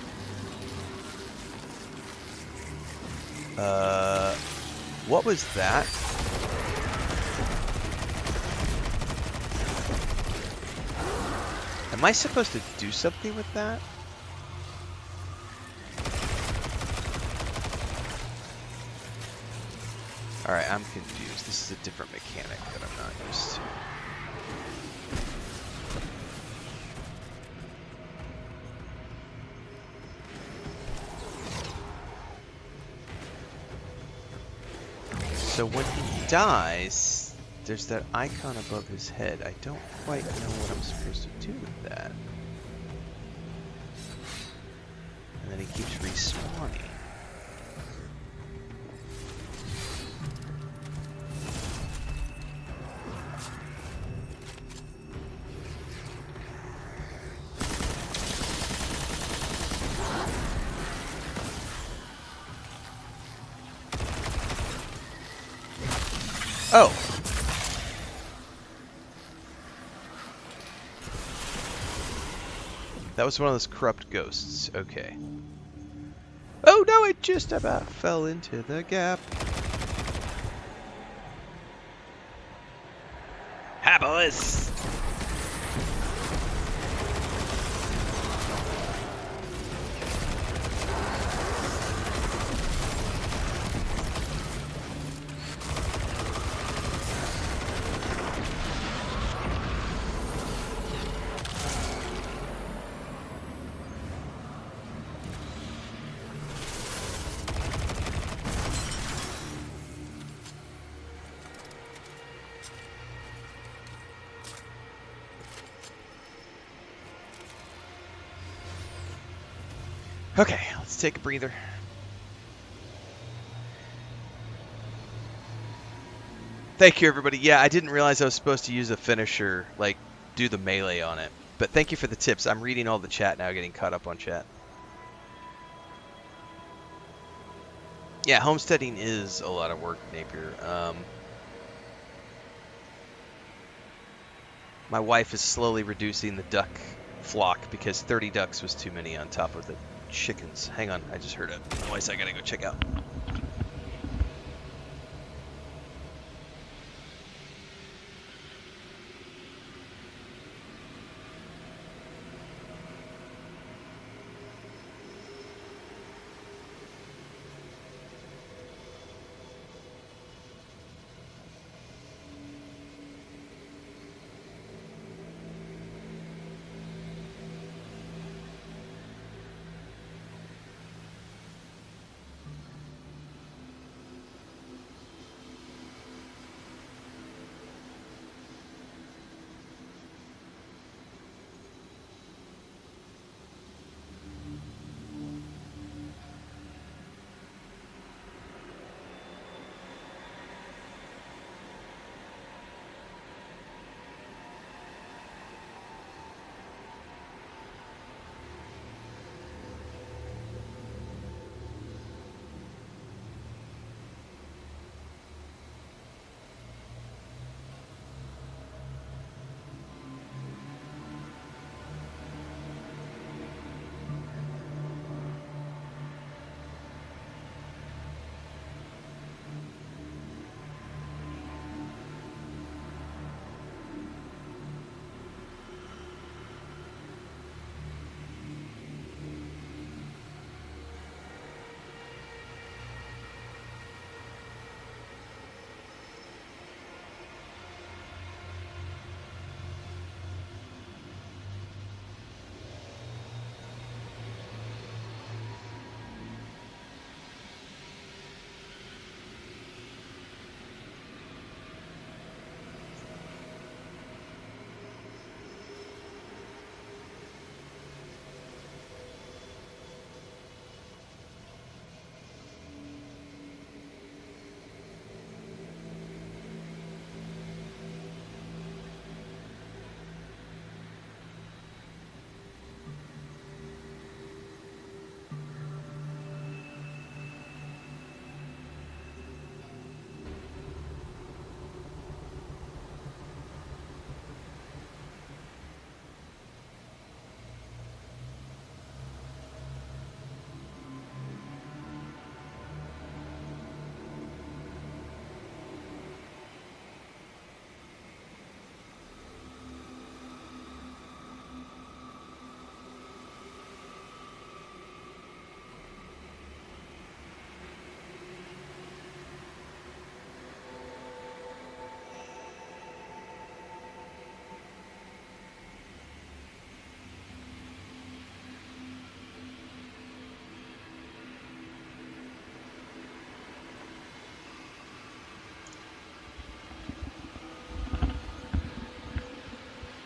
What was that? Am I supposed to do something with that? Alright, I'm confused. This is a different mechanic that I'm not used to. So when he dies, there's that icon above his head. I don't quite know what I'm supposed to do with that. And then he keeps respawning. Oh! That was one of those corrupt ghosts. Okay. Oh no, it just about fell into the gap. Hi, boys! Okay, let's take a breather. Thank you, everybody. Yeah, I didn't realize I was supposed to use a finisher, like, do the melee on it. But thank you for the tips. I'm reading all the chat now, getting caught up on chat. Yeah, homesteading is a lot of work, Napier. My wife is slowly reducing the duck flock because 30 ducks was too many on top of the chickens. Hang on, I just heard a noise I gotta go check out.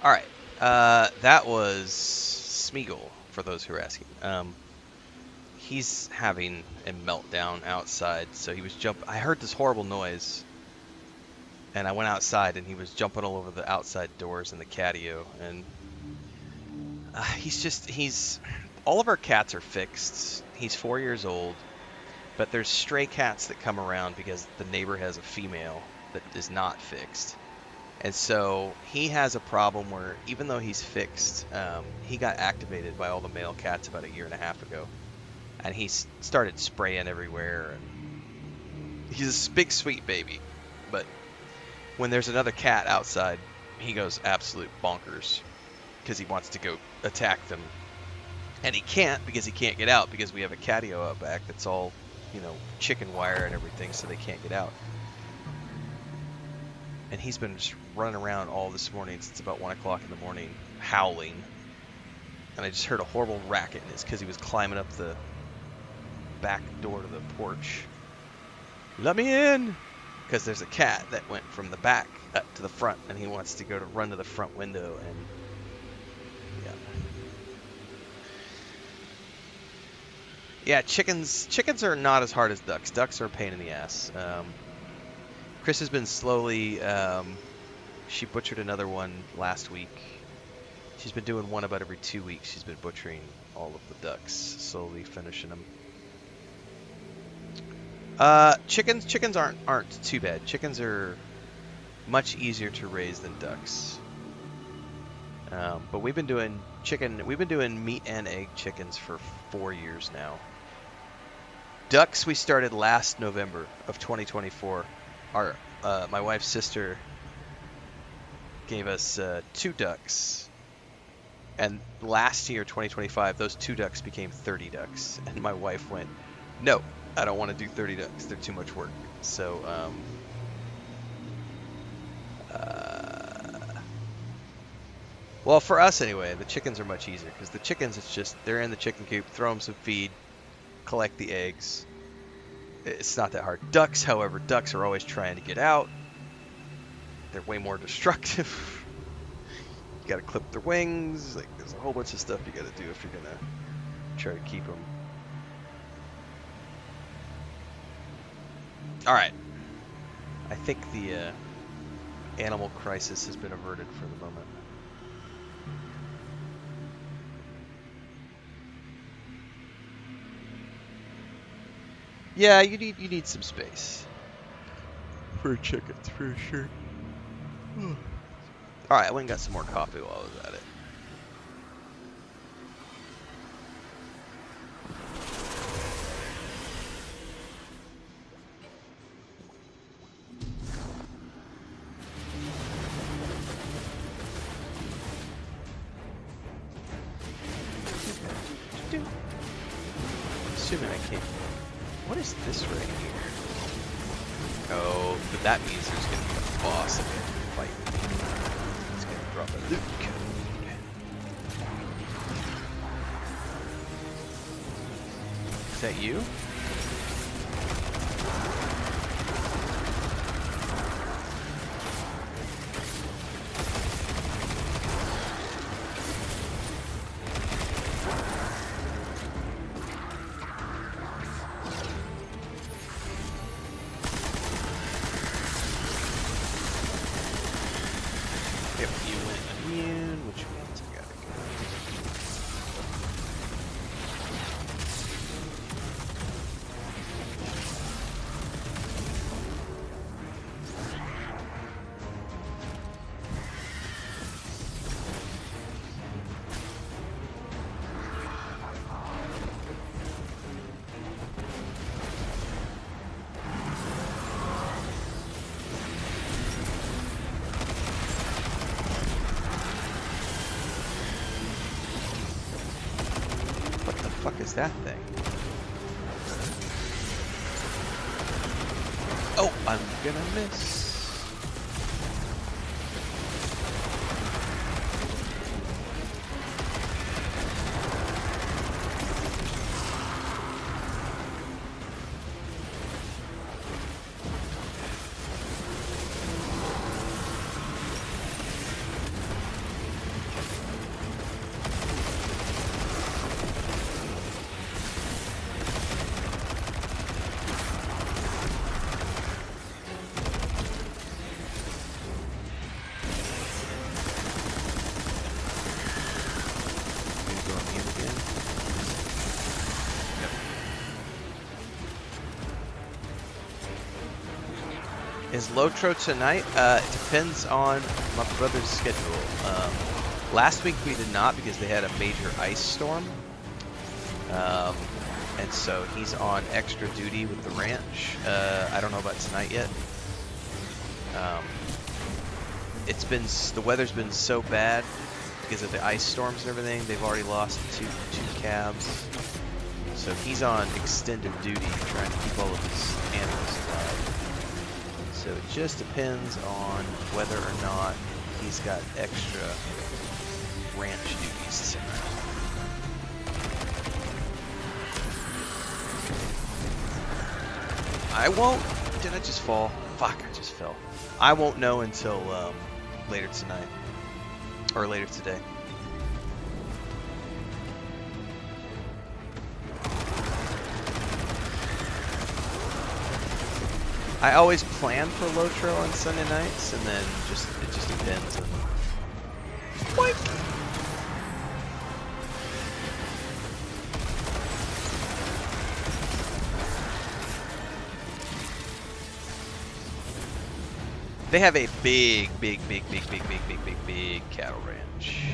All right. That was Smeagol, for those who are asking. He's having a meltdown outside, so he was I heard this horrible noise, and I went outside, and he was jumping all over the outside doors in the catio, and all of our cats are fixed. He's 4 years old, but there's stray cats that come around because the neighbor has a female that is not fixed. And so he has a problem where even though he's fixed, he got activated by all the male cats about 1.5 years ago. And he started spraying everywhere. And he's a big, sweet baby. But when there's another cat outside, he goes absolute bonkers because he wants to go attack them. And he can't because he can't get out because we have a catio out back that's all, chicken wire and everything, so they can't get out. And he's been just running around all this morning since about 1 o'clock in the morning, howling. And I just heard a horrible racket, and it's because he was climbing up the back door to the porch. Let me in! Because there's a cat that went from the back up to the front, and he wants to run to the front window, and yeah. Yeah, chickens are not as hard as ducks. Ducks are a pain in the ass. Chris has been slowly, she butchered another one last week. She's been doing one about every 2 weeks. She's been butchering all of the ducks, slowly finishing them. Chickens aren't too bad. Chickens are much easier to raise than ducks. But we've been doing meat and egg chickens for 4 years now. Ducks we started last November of 2024. My wife's sister gave us 2 ducks, and last year, 2025, those 2 ducks became 30 ducks, and my wife went, no, I don't want to do 30 ducks, they're too much work. So well, for us anyway, the chickens are much easier, because the chickens, it's just, they're in the chicken coop, throw them some feed, collect the eggs. It's not that hard. Ducks, however, ducks are always trying to get out. They're way more destructive. You gotta clip their wings. Like, there's a whole bunch of stuff you gotta do if you're gonna try to keep them. Alright. I think the animal crisis has been averted for the moment. Yeah, you need some space for chickens, for sure. Alright, I went and got some more coffee while I was at it. Assuming I can't. What is this right here? Oh, but that means there's going to be a boss that we have to fight. It's going to drop a loot code. Is that you? What the fuck is that thing? Oh, I'm gonna miss. Is Lotro tonight? It depends on my brother's schedule. Last week we did not because they had a major ice storm. And so he's on extra duty with the ranch. I don't know about tonight yet. The weather's been so bad because of the ice storms and everything. They've already lost two calves. So he's on extended duty trying to keep all of his animals alive. So it just depends on whether or not he's got extra ranch duties tonight. I won't. Did I just fall? Fuck, I just fell. I won't know until later tonight. Or later today. I always plan for Lotro on Sunday nights, and then it just depends on. What? They have a big cattle ranch.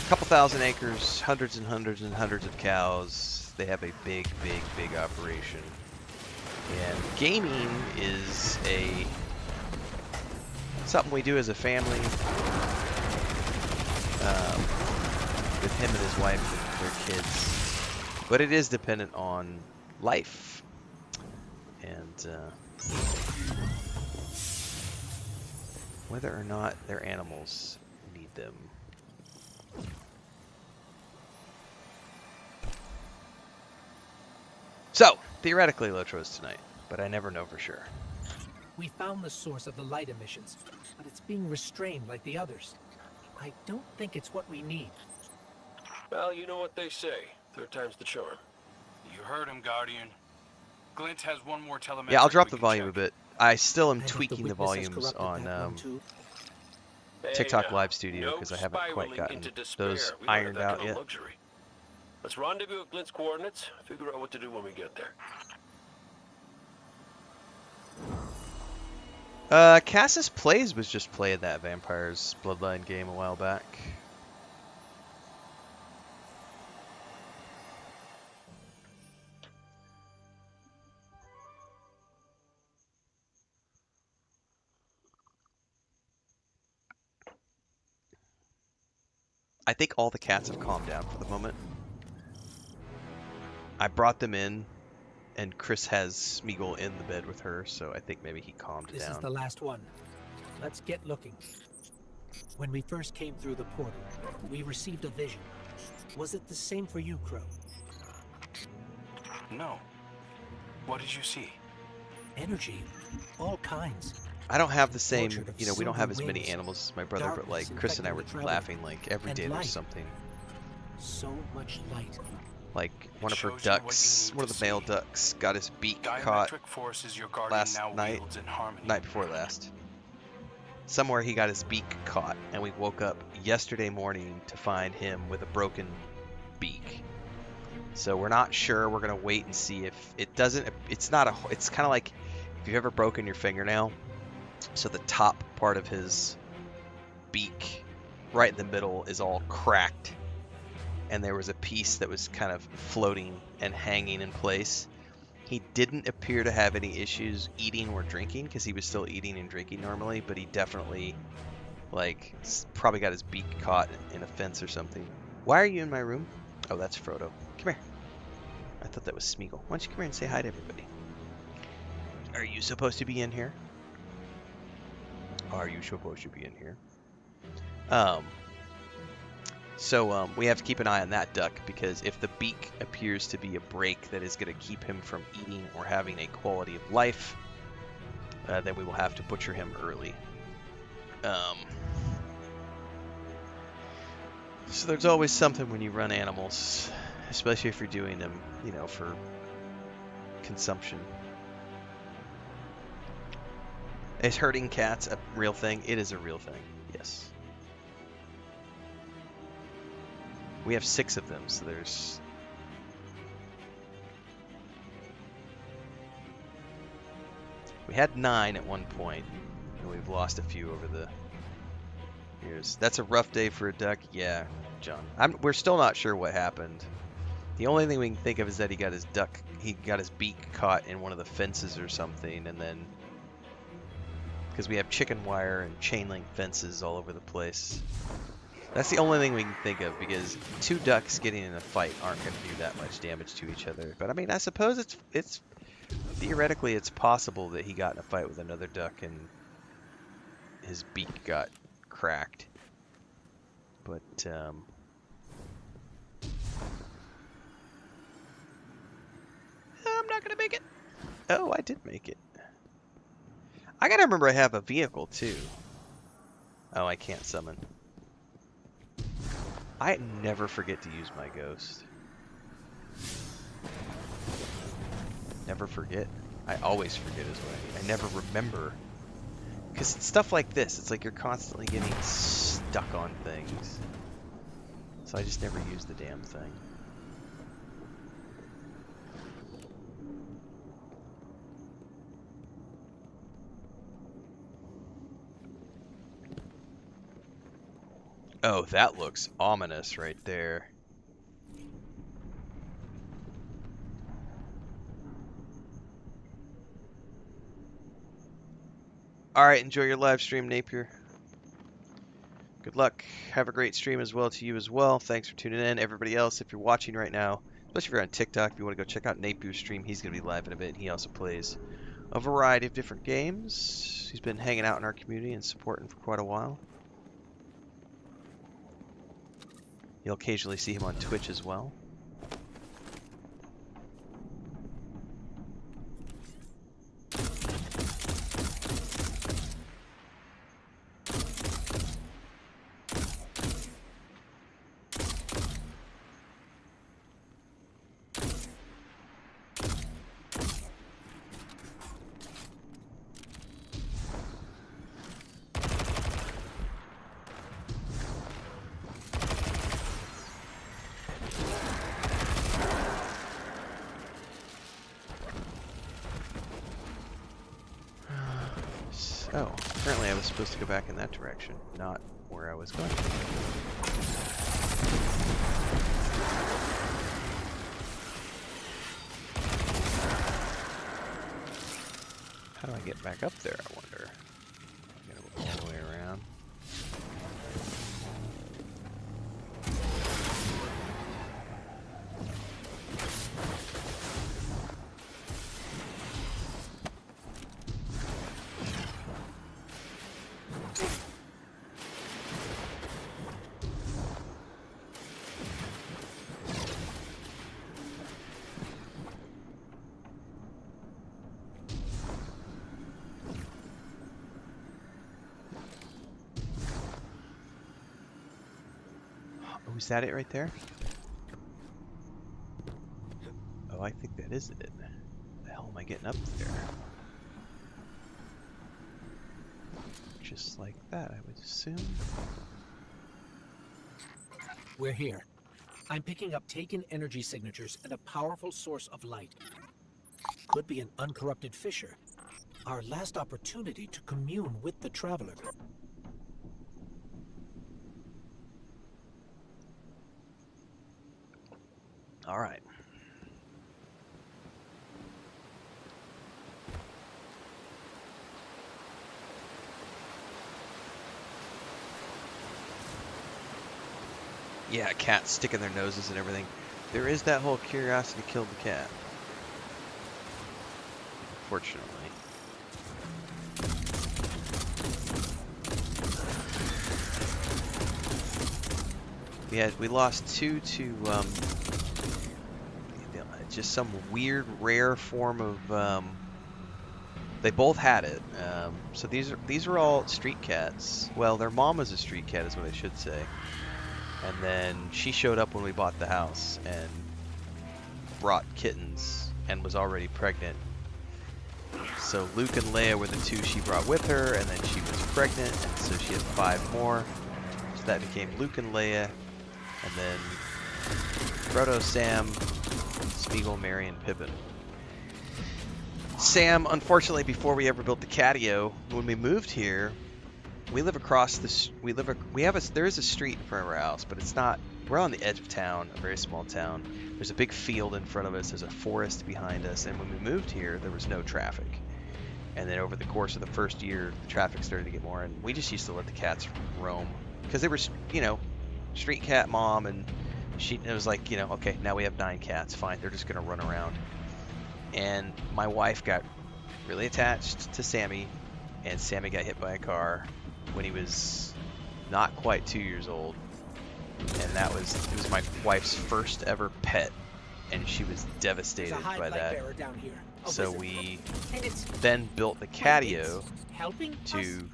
Couple thousand acres, hundreds and hundreds and hundreds of cows. They have a big operation. And gaming is something we do as a family. With him and his wife and their kids. But it is dependent on life. And whether or not their animals need them. So, theoretically, Lotro's tonight, but I never know for sure. We found the source of the light emissions, but it's being restrained like the others. I don't think it's what we need. Well, you know what they say. Third time's the charm. You heard him, Guardian. Glint has one more telemetric. Yeah, I'll drop the we can volume check. a bit. I still am And if tweaking the witness has volumes corrupted that one on too, TikTok Hey, Live Studio no because I haven't quite spiraling gotten into despair. those We don't have ironed that out kind of yet. luxury. Let's rendezvous at Glint's coordinates. Figure out what to do when we get there. Cassis Plays was just playing that Vampires Bloodline game a while back. I think all the cats have calmed down for the moment. I brought them in, and Chris has Smeagol in the bed with her, so I think maybe he calmed this down. is the last one. Let's get looking. When we first came through the portal, we received a vision. Was it the same for you, Crow? No. What did you see? Energy, all kinds. I don't have the same, Orchard of you know, we don't have as silver many wings, animals as my brother, but darkness like Chris and I were infecting the traveler, laughing like every and day light. there's something. So much light. Like one of her shows you what you ducks, need one of to the male see. ducks got his beak caught Diametric forces your guardian last now night, wields in harmony. night before last. Somewhere he got his beak caught, and we woke up yesterday morning to find him with a broken beak. So we're not sure. We're gonna wait and see if it doesn't. It's not a. It's kind of like if you've ever broken your fingernail. So the top part of his beak, right in the middle, is all cracked, and there was a piece that was kind of floating and hanging in place. He didn't appear to have any issues eating or drinking because he was still eating and drinking normally, but he definitely, like, probably got his beak caught in a fence or something. Why are you in my room? Oh, that's Frodo. Come here. I thought that was Smeagol. Why don't you come here and say hi to everybody? Are you supposed to be in here? Are you supposed to be in here? So we have to keep an eye on that duck, because if the beak appears to be a break that is going to keep him from eating or having a quality of life, then we will have to butcher him early. So there's always something when you run animals, especially if you're doing them, you know, for consumption. Is herding cats a real thing? It is a real thing, yes. We have 6 of them, so there's... We had 9 at one point, and we've lost a few over the years. That's a rough day for a duck? Yeah, John. We're still not sure what happened. The only thing we can think of is that he got his beak caught in one of the fences or something, and then... Because we have chicken wire and chain link fences all over the place. That's the only thing we can think of, because 2 ducks getting in a fight aren't going to do that much damage to each other. But I mean, I suppose it's theoretically it's possible that he got in a fight with another duck and his beak got cracked. But I'm not going to make it. Oh, I did make it. I gotta remember I have a vehicle too. Oh, I can't summon. I never forget to use my ghost. Never forget. I always forget is what I mean. I never remember. Because it's stuff like this. It's like you're constantly getting stuck on things. So I just never use the damn thing. Oh, that looks ominous right there. Alright, enjoy your live stream, Napier. Good luck. Have a great stream as well to you as well. Thanks for tuning in. Everybody else, if you're watching right now, especially if you're on TikTok, if you want to go check out Napier's stream, he's going to be live in a bit. He also plays a variety of different games. He's been hanging out in our community and supporting for quite a while. You'll occasionally see him on Twitch as well. Oh, apparently I was supposed to go back in that direction, not where I was going. How do I get back up there, I wonder? I gotta go all the way around. Oh, is that it right there? Oh, I think that is it. How the hell am I getting up there? Just like that, I would assume. We're here. I'm picking up taken energy signatures and a powerful source of light. Could be an uncorrupted fissure. Our last opportunity to commune with the Traveler. All right. Yeah, cats sticking their noses and everything. there is that whole curiosity killed the cat. Fortunately. We lost 2 to just some weird rare form of they both had it. So these are all street cats. Well, their mom was a street cat is what I should say. And then she showed up when we bought the house and brought kittens and was already pregnant. So Luke and Leia were the 2 she brought with her, and then she was pregnant, and so she had 5 more. So that became Luke and Leia, and then Frodo, Sam, Smeagol, Merry, and Pippin. Sam, unfortunately, before we ever built the catio, when we moved here, we live across this. There is a street in front of our house, but it's not. We're on the edge of town, a very small town. There's a big field in front of us. There's a forest behind us, and when we moved here, there was no traffic. And then over the course of the first year, the traffic started to get more, and we just used to let the cats roam because they were, street cat mom, and it was like, okay, now we have 9 cats. Fine, they're just gonna run around. And my wife got really attached to Sammy, and Sammy got hit by a car when he was not quite 2 years old, and it was my wife's first ever pet, and she was devastated by that. So we then built the catio to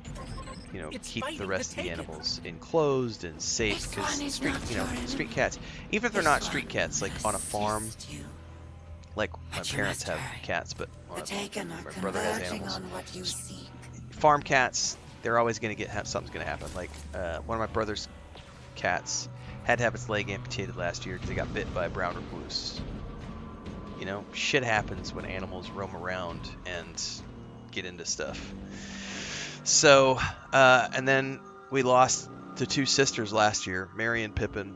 keep the rest of the animals enclosed and safe, because street cats, even if they're not street cats, like on a farm, like my parents have cats, but my brother has animals. Farm cats, they're always going to something's going to happen. Like one of my brother's cats had to have its leg amputated last year because it got bit by a brown recluse. Shit happens when animals roam around and get into stuff. So, and then we lost the 2 sisters last year, Mary and Pippin.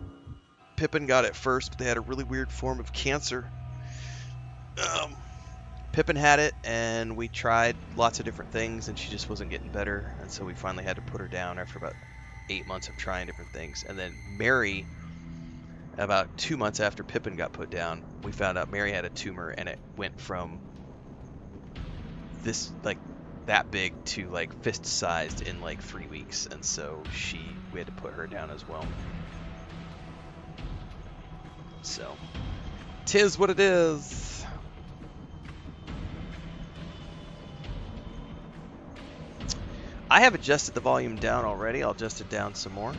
Pippin got it first, but they had a really weird form of cancer. Pippin had it, and we tried lots of different things, and she just wasn't getting better, and so we finally had to put her down after about 8 months of trying different things. And then Mary, about 2 months after Pippin got put down, we found out Mary had a tumor, and it went from this, like, that big to, like, fist-sized in, like, 3 weeks, and so we had to put her down as well. So, 'tis what it is. I have adjusted the volume down already. I'll adjust it down some more.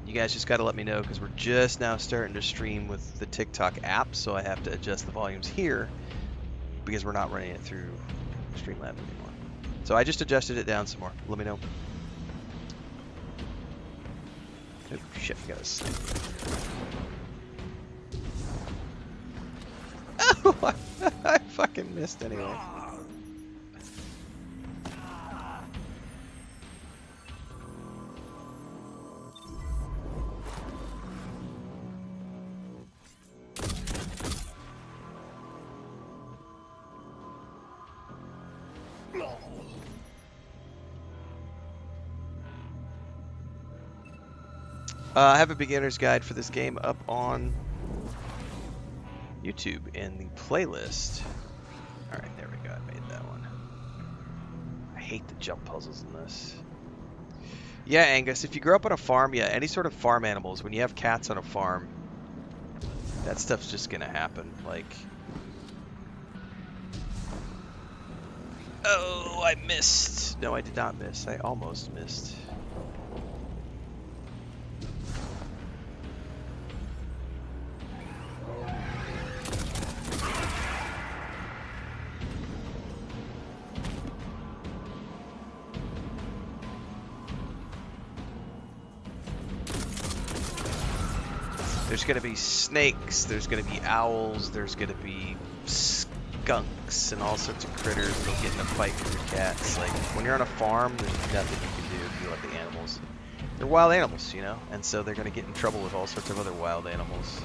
You guys just got to let me know, because we're just now starting to stream with the TikTok app, so I have to adjust the volumes here because we're not running it through Streamlab anymore. So I just adjusted it down some more. Let me know. Oh shit, we got a snake. Oh, I fucking missed anyway. I have a beginner's guide for this game up on YouTube in the playlist. Alright, there we go. I made that one. I hate the jump puzzles in this. Yeah, Angus, if you grew up on a farm, yeah, any sort of farm animals, when you have cats on a farm, that stuff's just gonna happen. Like, oh, I missed. No, I did not miss. I almost missed. There's going to be snakes, there's going to be owls, there's going to be skunks and all sorts of critters that'll get in a fight with your cats. Like, when you're on a farm, there's nothing you can do if you let the animals. They're wild animals, and so they're going to get in trouble with all sorts of other wild animals.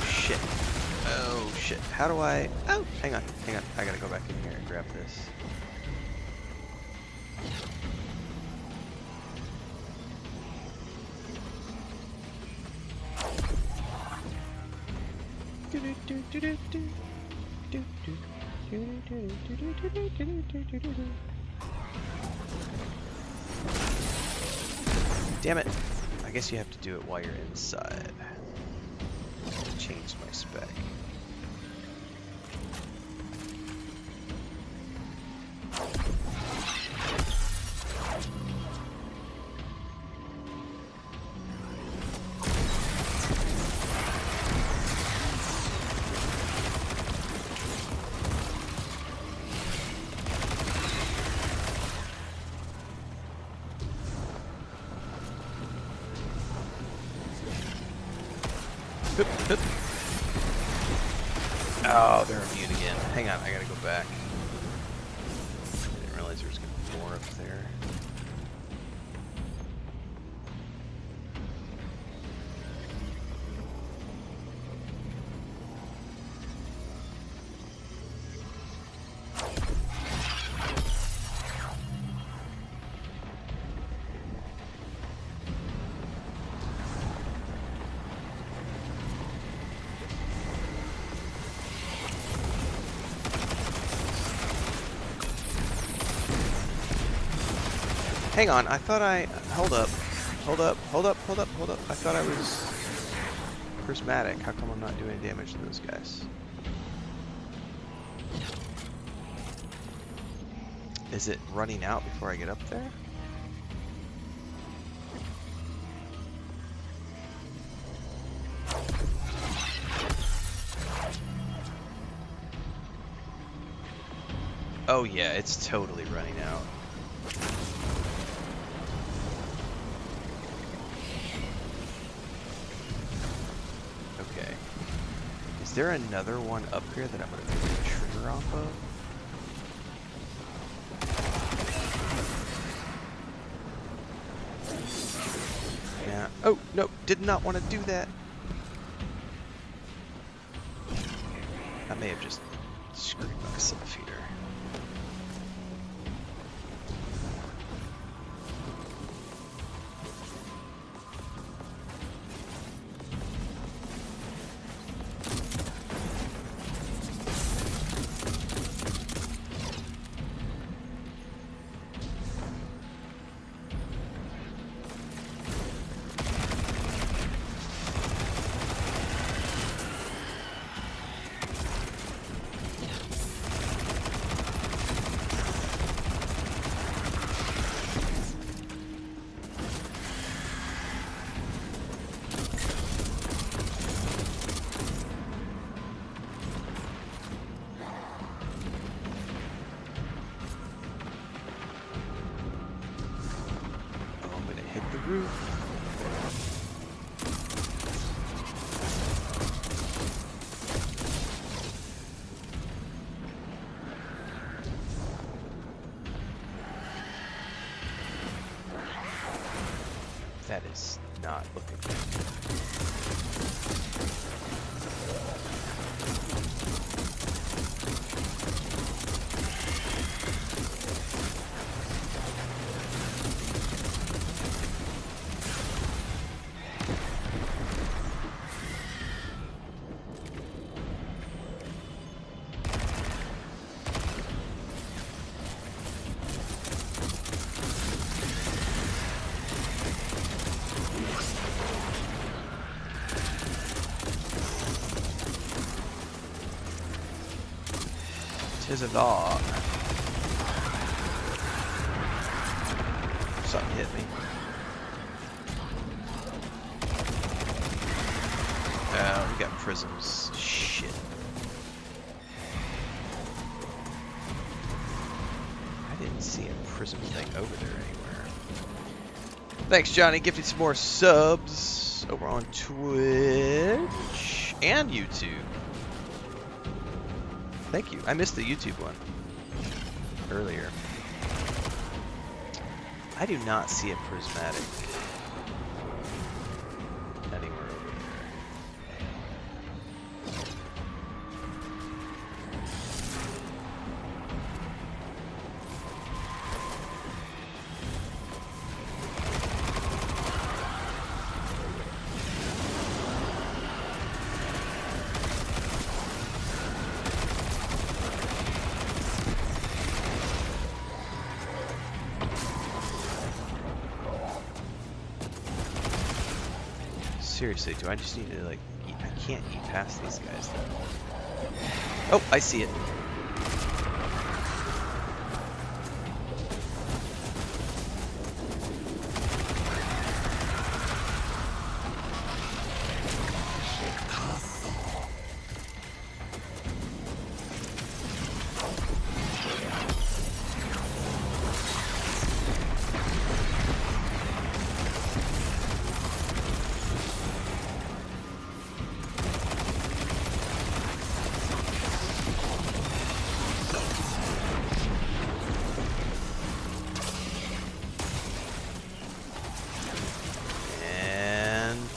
Shit. Oh. Oh shit, how do I... Oh, hang on. I gotta go back in here and grab this. Damn it. I guess you have to do it while you're inside. Changed my spec. Oh, they're immune again. Hang on, I gotta go back. I didn't realize there was gonna be more up there. Hang on, I thought I... Hold up. I thought I was prismatic. How come I'm not doing damage to those guys? Is it running out before I get up there? Oh yeah, it's totally running out. Okay. Is there another one up here that I'm going to make a trigger off of? Yeah. Oh, no. Did not want to do that. I may have just screwed myself here. That is not looking good. Tis a dog. Something hit me. We got prisms. Shit. I didn't see a prism thing over there anywhere. Thanks, Johnny. Gifted some more subs over on Twitch and YouTube. Thank you. I missed the YouTube one earlier. I do not see a prismatic anywhere over there. seriously, do I just need to, like, eat? I can't eat past these guys, though. Oh, I see it.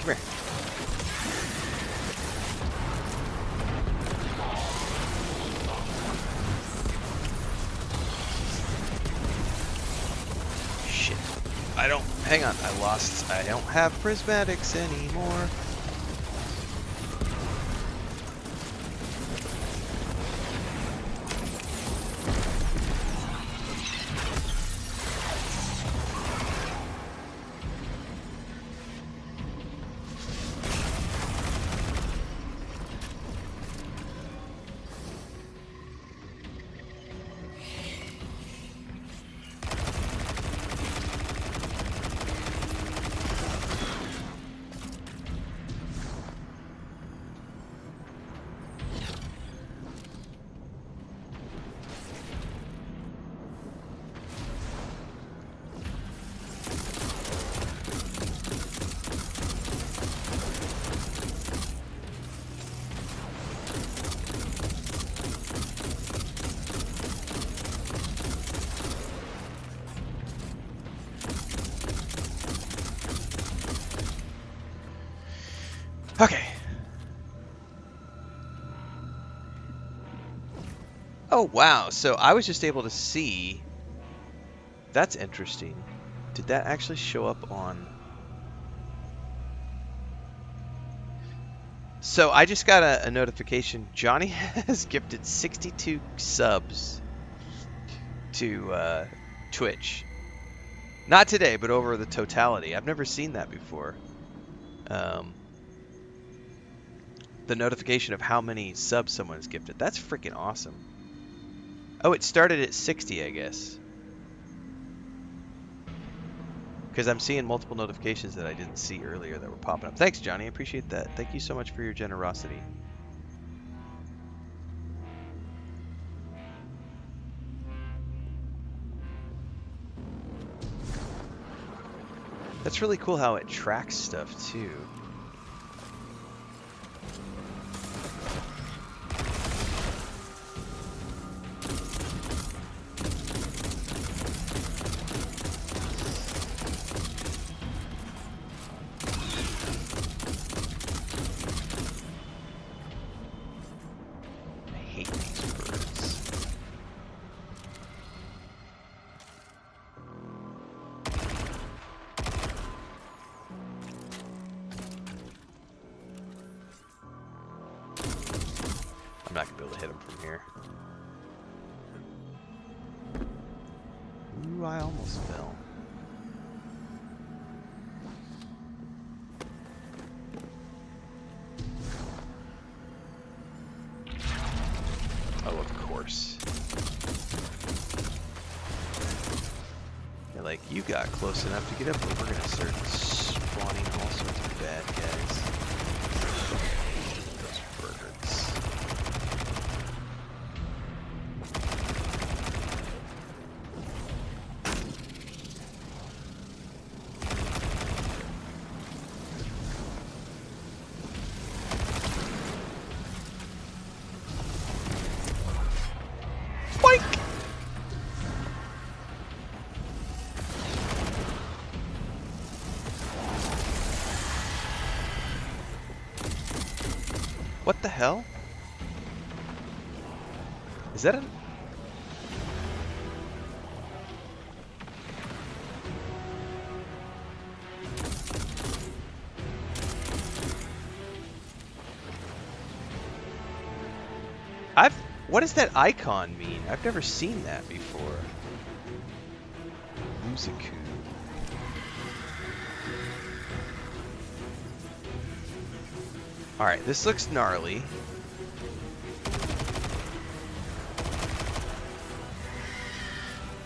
Come here. Shit. I don't... Hang on. I don't have prismatics anymore. Okay. Oh, wow. So I was just able to see... That's interesting. Did that actually show up on... So I just got a notification. Johnny has gifted 62 subs to Twitch. Not today, but over the totality. I've never seen that before. The notification of how many subs someone has gifted. That's freaking awesome. Oh, it started at 60, I guess. Because I'm seeing multiple notifications that I didn't see earlier that were popping up. Thanks, Johnny. I appreciate that. Thank you so much for your generosity. That's really cool how it tracks stuff, too. I'm not going to be able to hit him from here. Ooh, I almost fell. Oh, of course. Yeah, like, you got close enough to get up, but we're going to start spawning all sorts of bad guys. What the hell? Is that a... What does that icon mean? I've never seen that before. Musiku. Alright, this looks gnarly.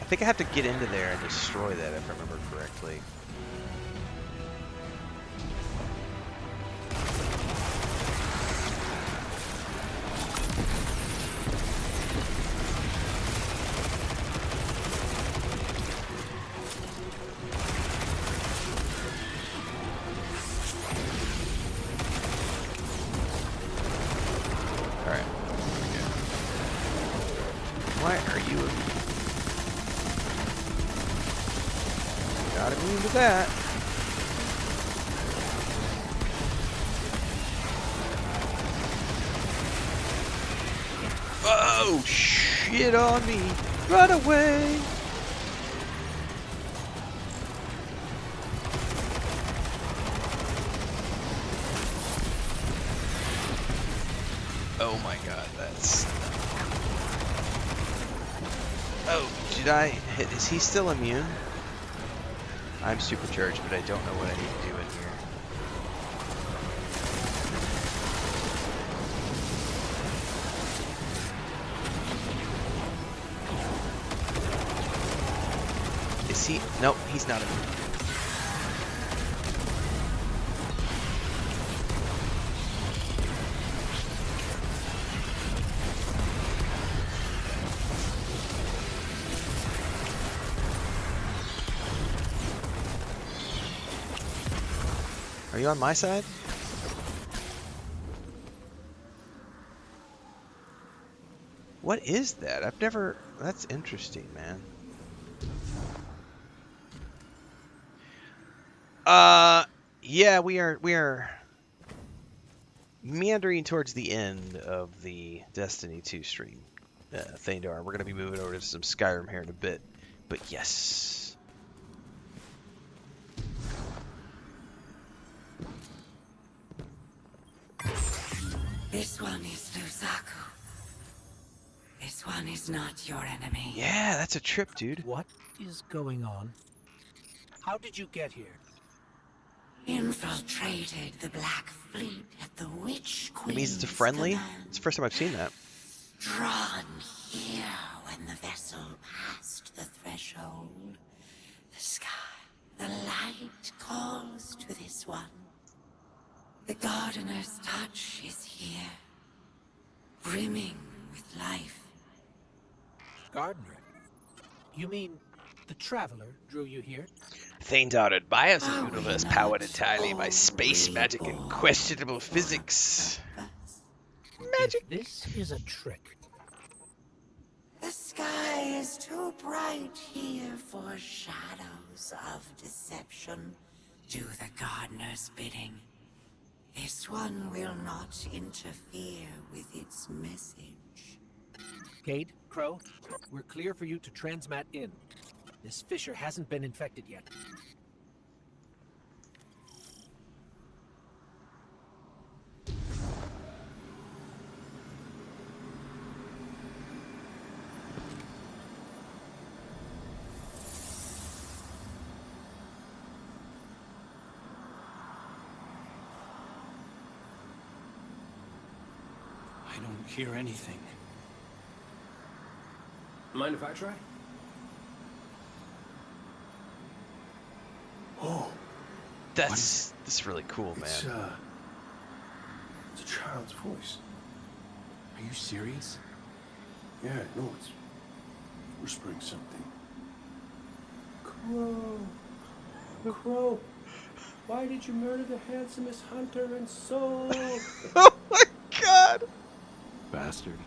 I think I have to get into there and destroy that if I remember correctly. Alright. Why are you... Gotta be into that. Oh, shit on me. Run away. Oh my god, that's... Oh, did I hit... Is he still immune? I'm supercharged, but I don't know what I need to do in here. Is he? Nope, he's not immune. Are you on my side? What is that? I've never... That's interesting, man. Yeah, we are meandering towards the end of the Destiny 2 stream, Thandar. We're going to be moving over to some Skyrim here in a bit, but yes. This one is Lusaku. This one is not your enemy. Yeah, that's a trip, dude. What is going on? How did you get here? Infiltrated the Black Fleet at the Witch Queen's It means it's a friendly? command. It's the first time I've seen that. Drawn here when the vessel passed the threshold. The sky, the light calls to this one. The gardener's touch is here, brimming with life. Gardener? You mean the Traveler drew you here? Thandar admires a Are universe we powered not entirely by space all magic and reborn questionable for physics. purpose? Magic. If this is a trick. The sky is too bright here for shadows of deception. Do the gardener's bidding. This one will not interfere with its message. Cade, Crow, we're clear for you to transmat in. This fissure hasn't been infected yet. I don't hear anything. Mind if I try? Oh, That's really cool, it's man. it's a child's voice. Are you serious? Yeah, no, it's whispering something. Crow, Crow, why did you murder the handsomest hunter in Seoul? Oh my god! Bastard.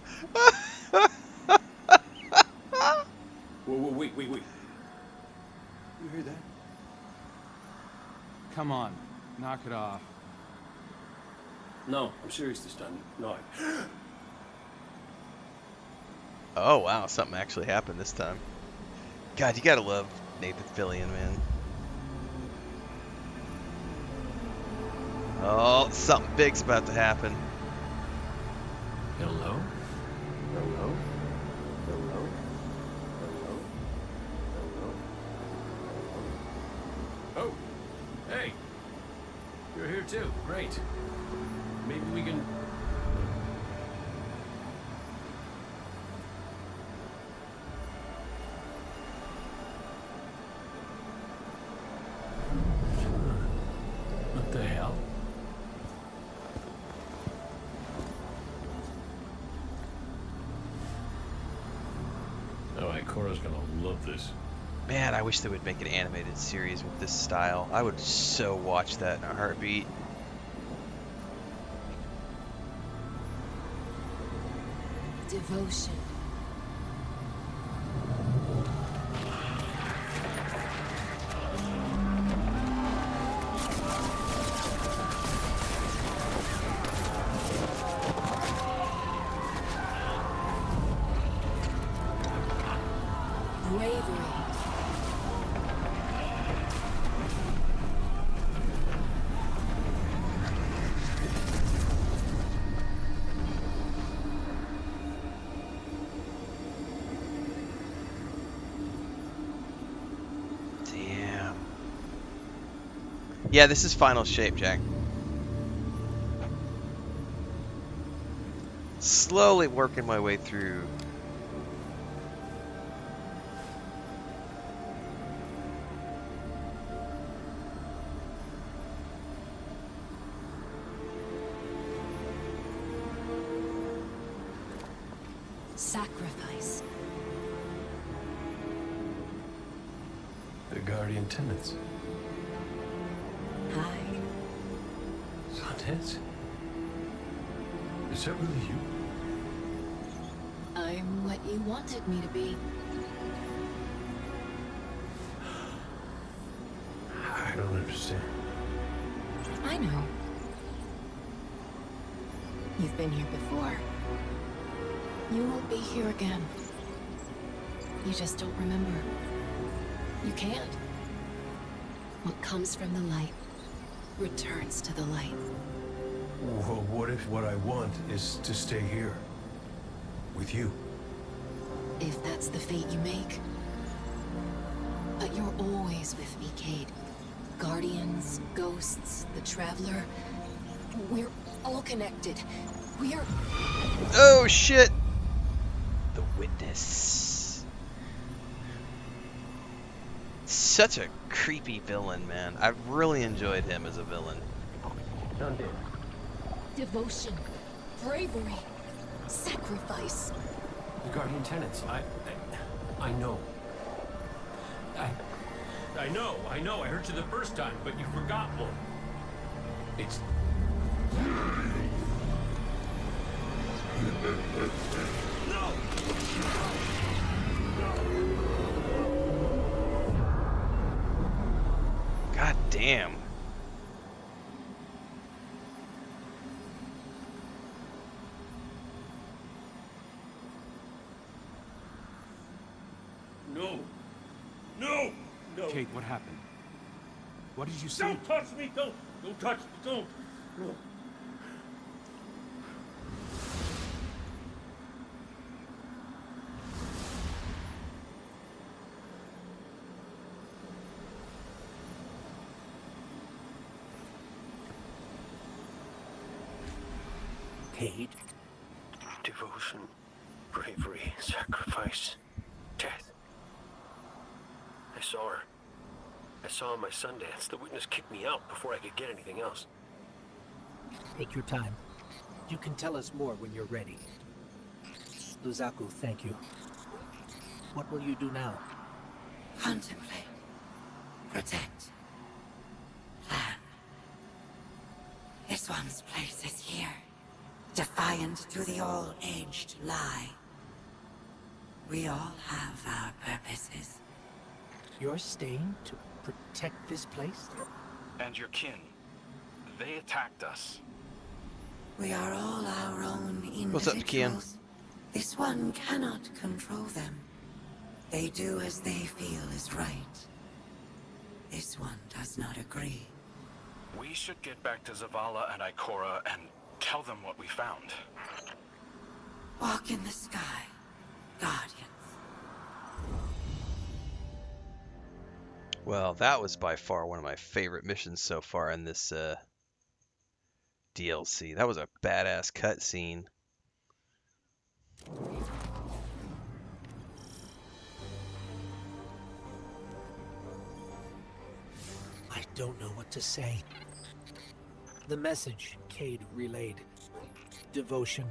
Whoa, wait. You hear that? Come on, knock it off. No, I'm serious this time. No, Oh wow, something actually happened this time. God, you gotta love Nathan Fillion, man. Oh, something big's about to happen. Hello? Hello? Hello? Hello? Hello? Oh, hey. You're here too. Great. Maybe we can... What the hell? Alright, Cora's gonna love this. Man, I wish they would make an animated series with this style. I would so watch that in a heartbeat. Devotion. Bravery. Damn. Yeah, this is final shape, Jack. Slowly working my way through. Sacrifice. The Guardian tenants. Hi. Sundance? Is that really you? I'm what you wanted me to be. I don't understand. I know. You've been here before. You will be here again. You just don't remember. You can't. What comes from the light returns to the light. Well, what if what I want is to stay here? With you? If that's the fate you make. But you're always with me, Cade. Guardians, ghosts, the Traveler. We're all connected. We're... Oh shit! The Witness. Such a creepy villain, man. I've really enjoyed him as a villain. Done dead. Devotion. Bravery. Sacrifice. The Guardian tenants. I know. I know. I heard you the first time, but you forgot one. It's... No! God damn. No! No! No! Kate, what happened? What did you see? Don't touch me! Don't touch me! Don't! No! Cade, Devotion, bravery, sacrifice, death. I saw her. I saw her in my Sundance. The witness kicked me out before I could get anything else. take your time. You can tell us more when you're ready. Luzaku, thank you. What will you do now? Contemplate. Protect. Plan. This one's place is here. Defiant to the all-aged lie. We all have our purposes. You're staying to protect this place? And your kin. They attacked us. We are all our own individuals. What's up, Kian? This one cannot control them. They do as they feel is right. This one does not agree. We should get back to Zavala and Ikora and tell them what we found. Walk in the sky, Guardians. Well, that was by far one of my favorite missions so far in this DLC. That was a badass cutscene. I don't know what to say. The message Cade relayed. Devotion,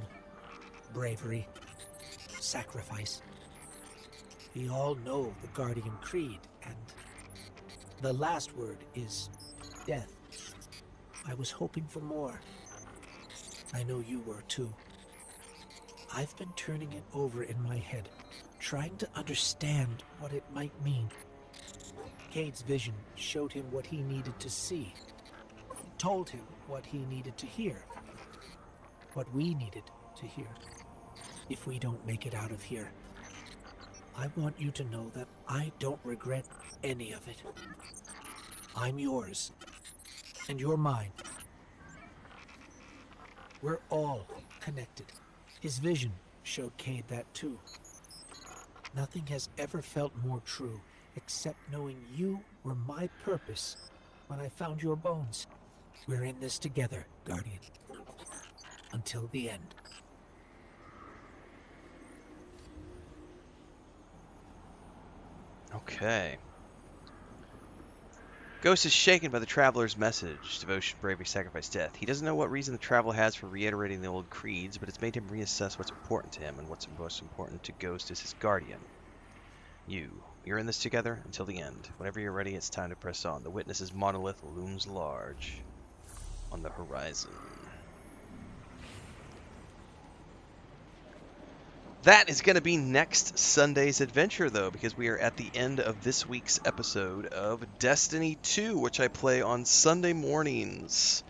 bravery, sacrifice. We all know the Guardian Creed, and the last word is death. I was hoping for more. I know you were too. I've been turning it over in my head, trying to understand what it might mean. Cade's vision showed him what he needed to see, told him what he needed to hear, what we needed to hear. If we don't make it out of here, I want you to know that I don't regret any of it. I'm yours, and you're mine. We're all connected. His vision showed Cade that too. Nothing has ever felt more true, except knowing you were my purpose when I found your bones. We're in this together, Guardian. Until the end. Okay. Ghost is shaken by the Traveler's message. Devotion, bravery, sacrifice, death. He doesn't know what reason the Traveler has for reiterating the old creeds, but it's made him reassess what's important to him, and what's most important to Ghost is his guardian. You're in this together until the end. Whenever you're ready, it's time to press on. The Witness's monolith looms large on the horizon. That is going to be next Sunday's adventure, though, because we are at the end of this week's episode of Destiny 2, which I play on Sunday mornings.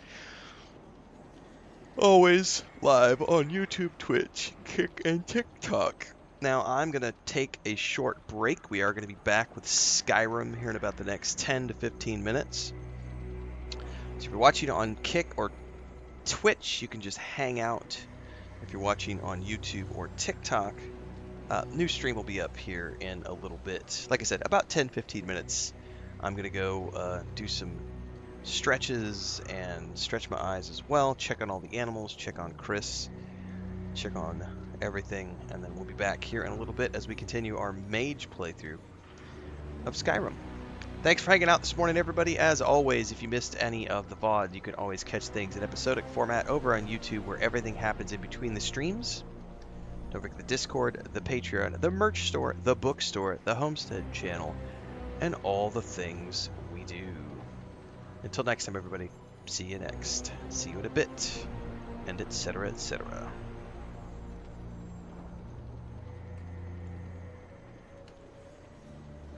Always live on YouTube, Twitch, Kick, and TikTok. Now, I'm going to take a short break. We are going to be back with Skyrim here in about the next 10 to 15 minutes. So if you're watching on Kick or Twitch, you can just hang out. If you're watching on YouTube or TikTok, new stream will be up here in a little bit. Like I said, about 10-15 minutes. I'm going to go do some stretches and stretch my eyes as well. Check on all the animals, check on Chris, check on everything. And then we'll be back here in a little bit as we continue our mage playthrough of Skyrim. Thanks for hanging out this morning, everybody. As always, if you missed any of the VOD, you can always catch things in episodic format over on YouTube, where everything happens in between the streams. Don't forget the Discord, the Patreon, the merch store, the bookstore, the Homestead channel, and all the things we do. Until next time, everybody, see you next. See you in a bit, and etc., etc.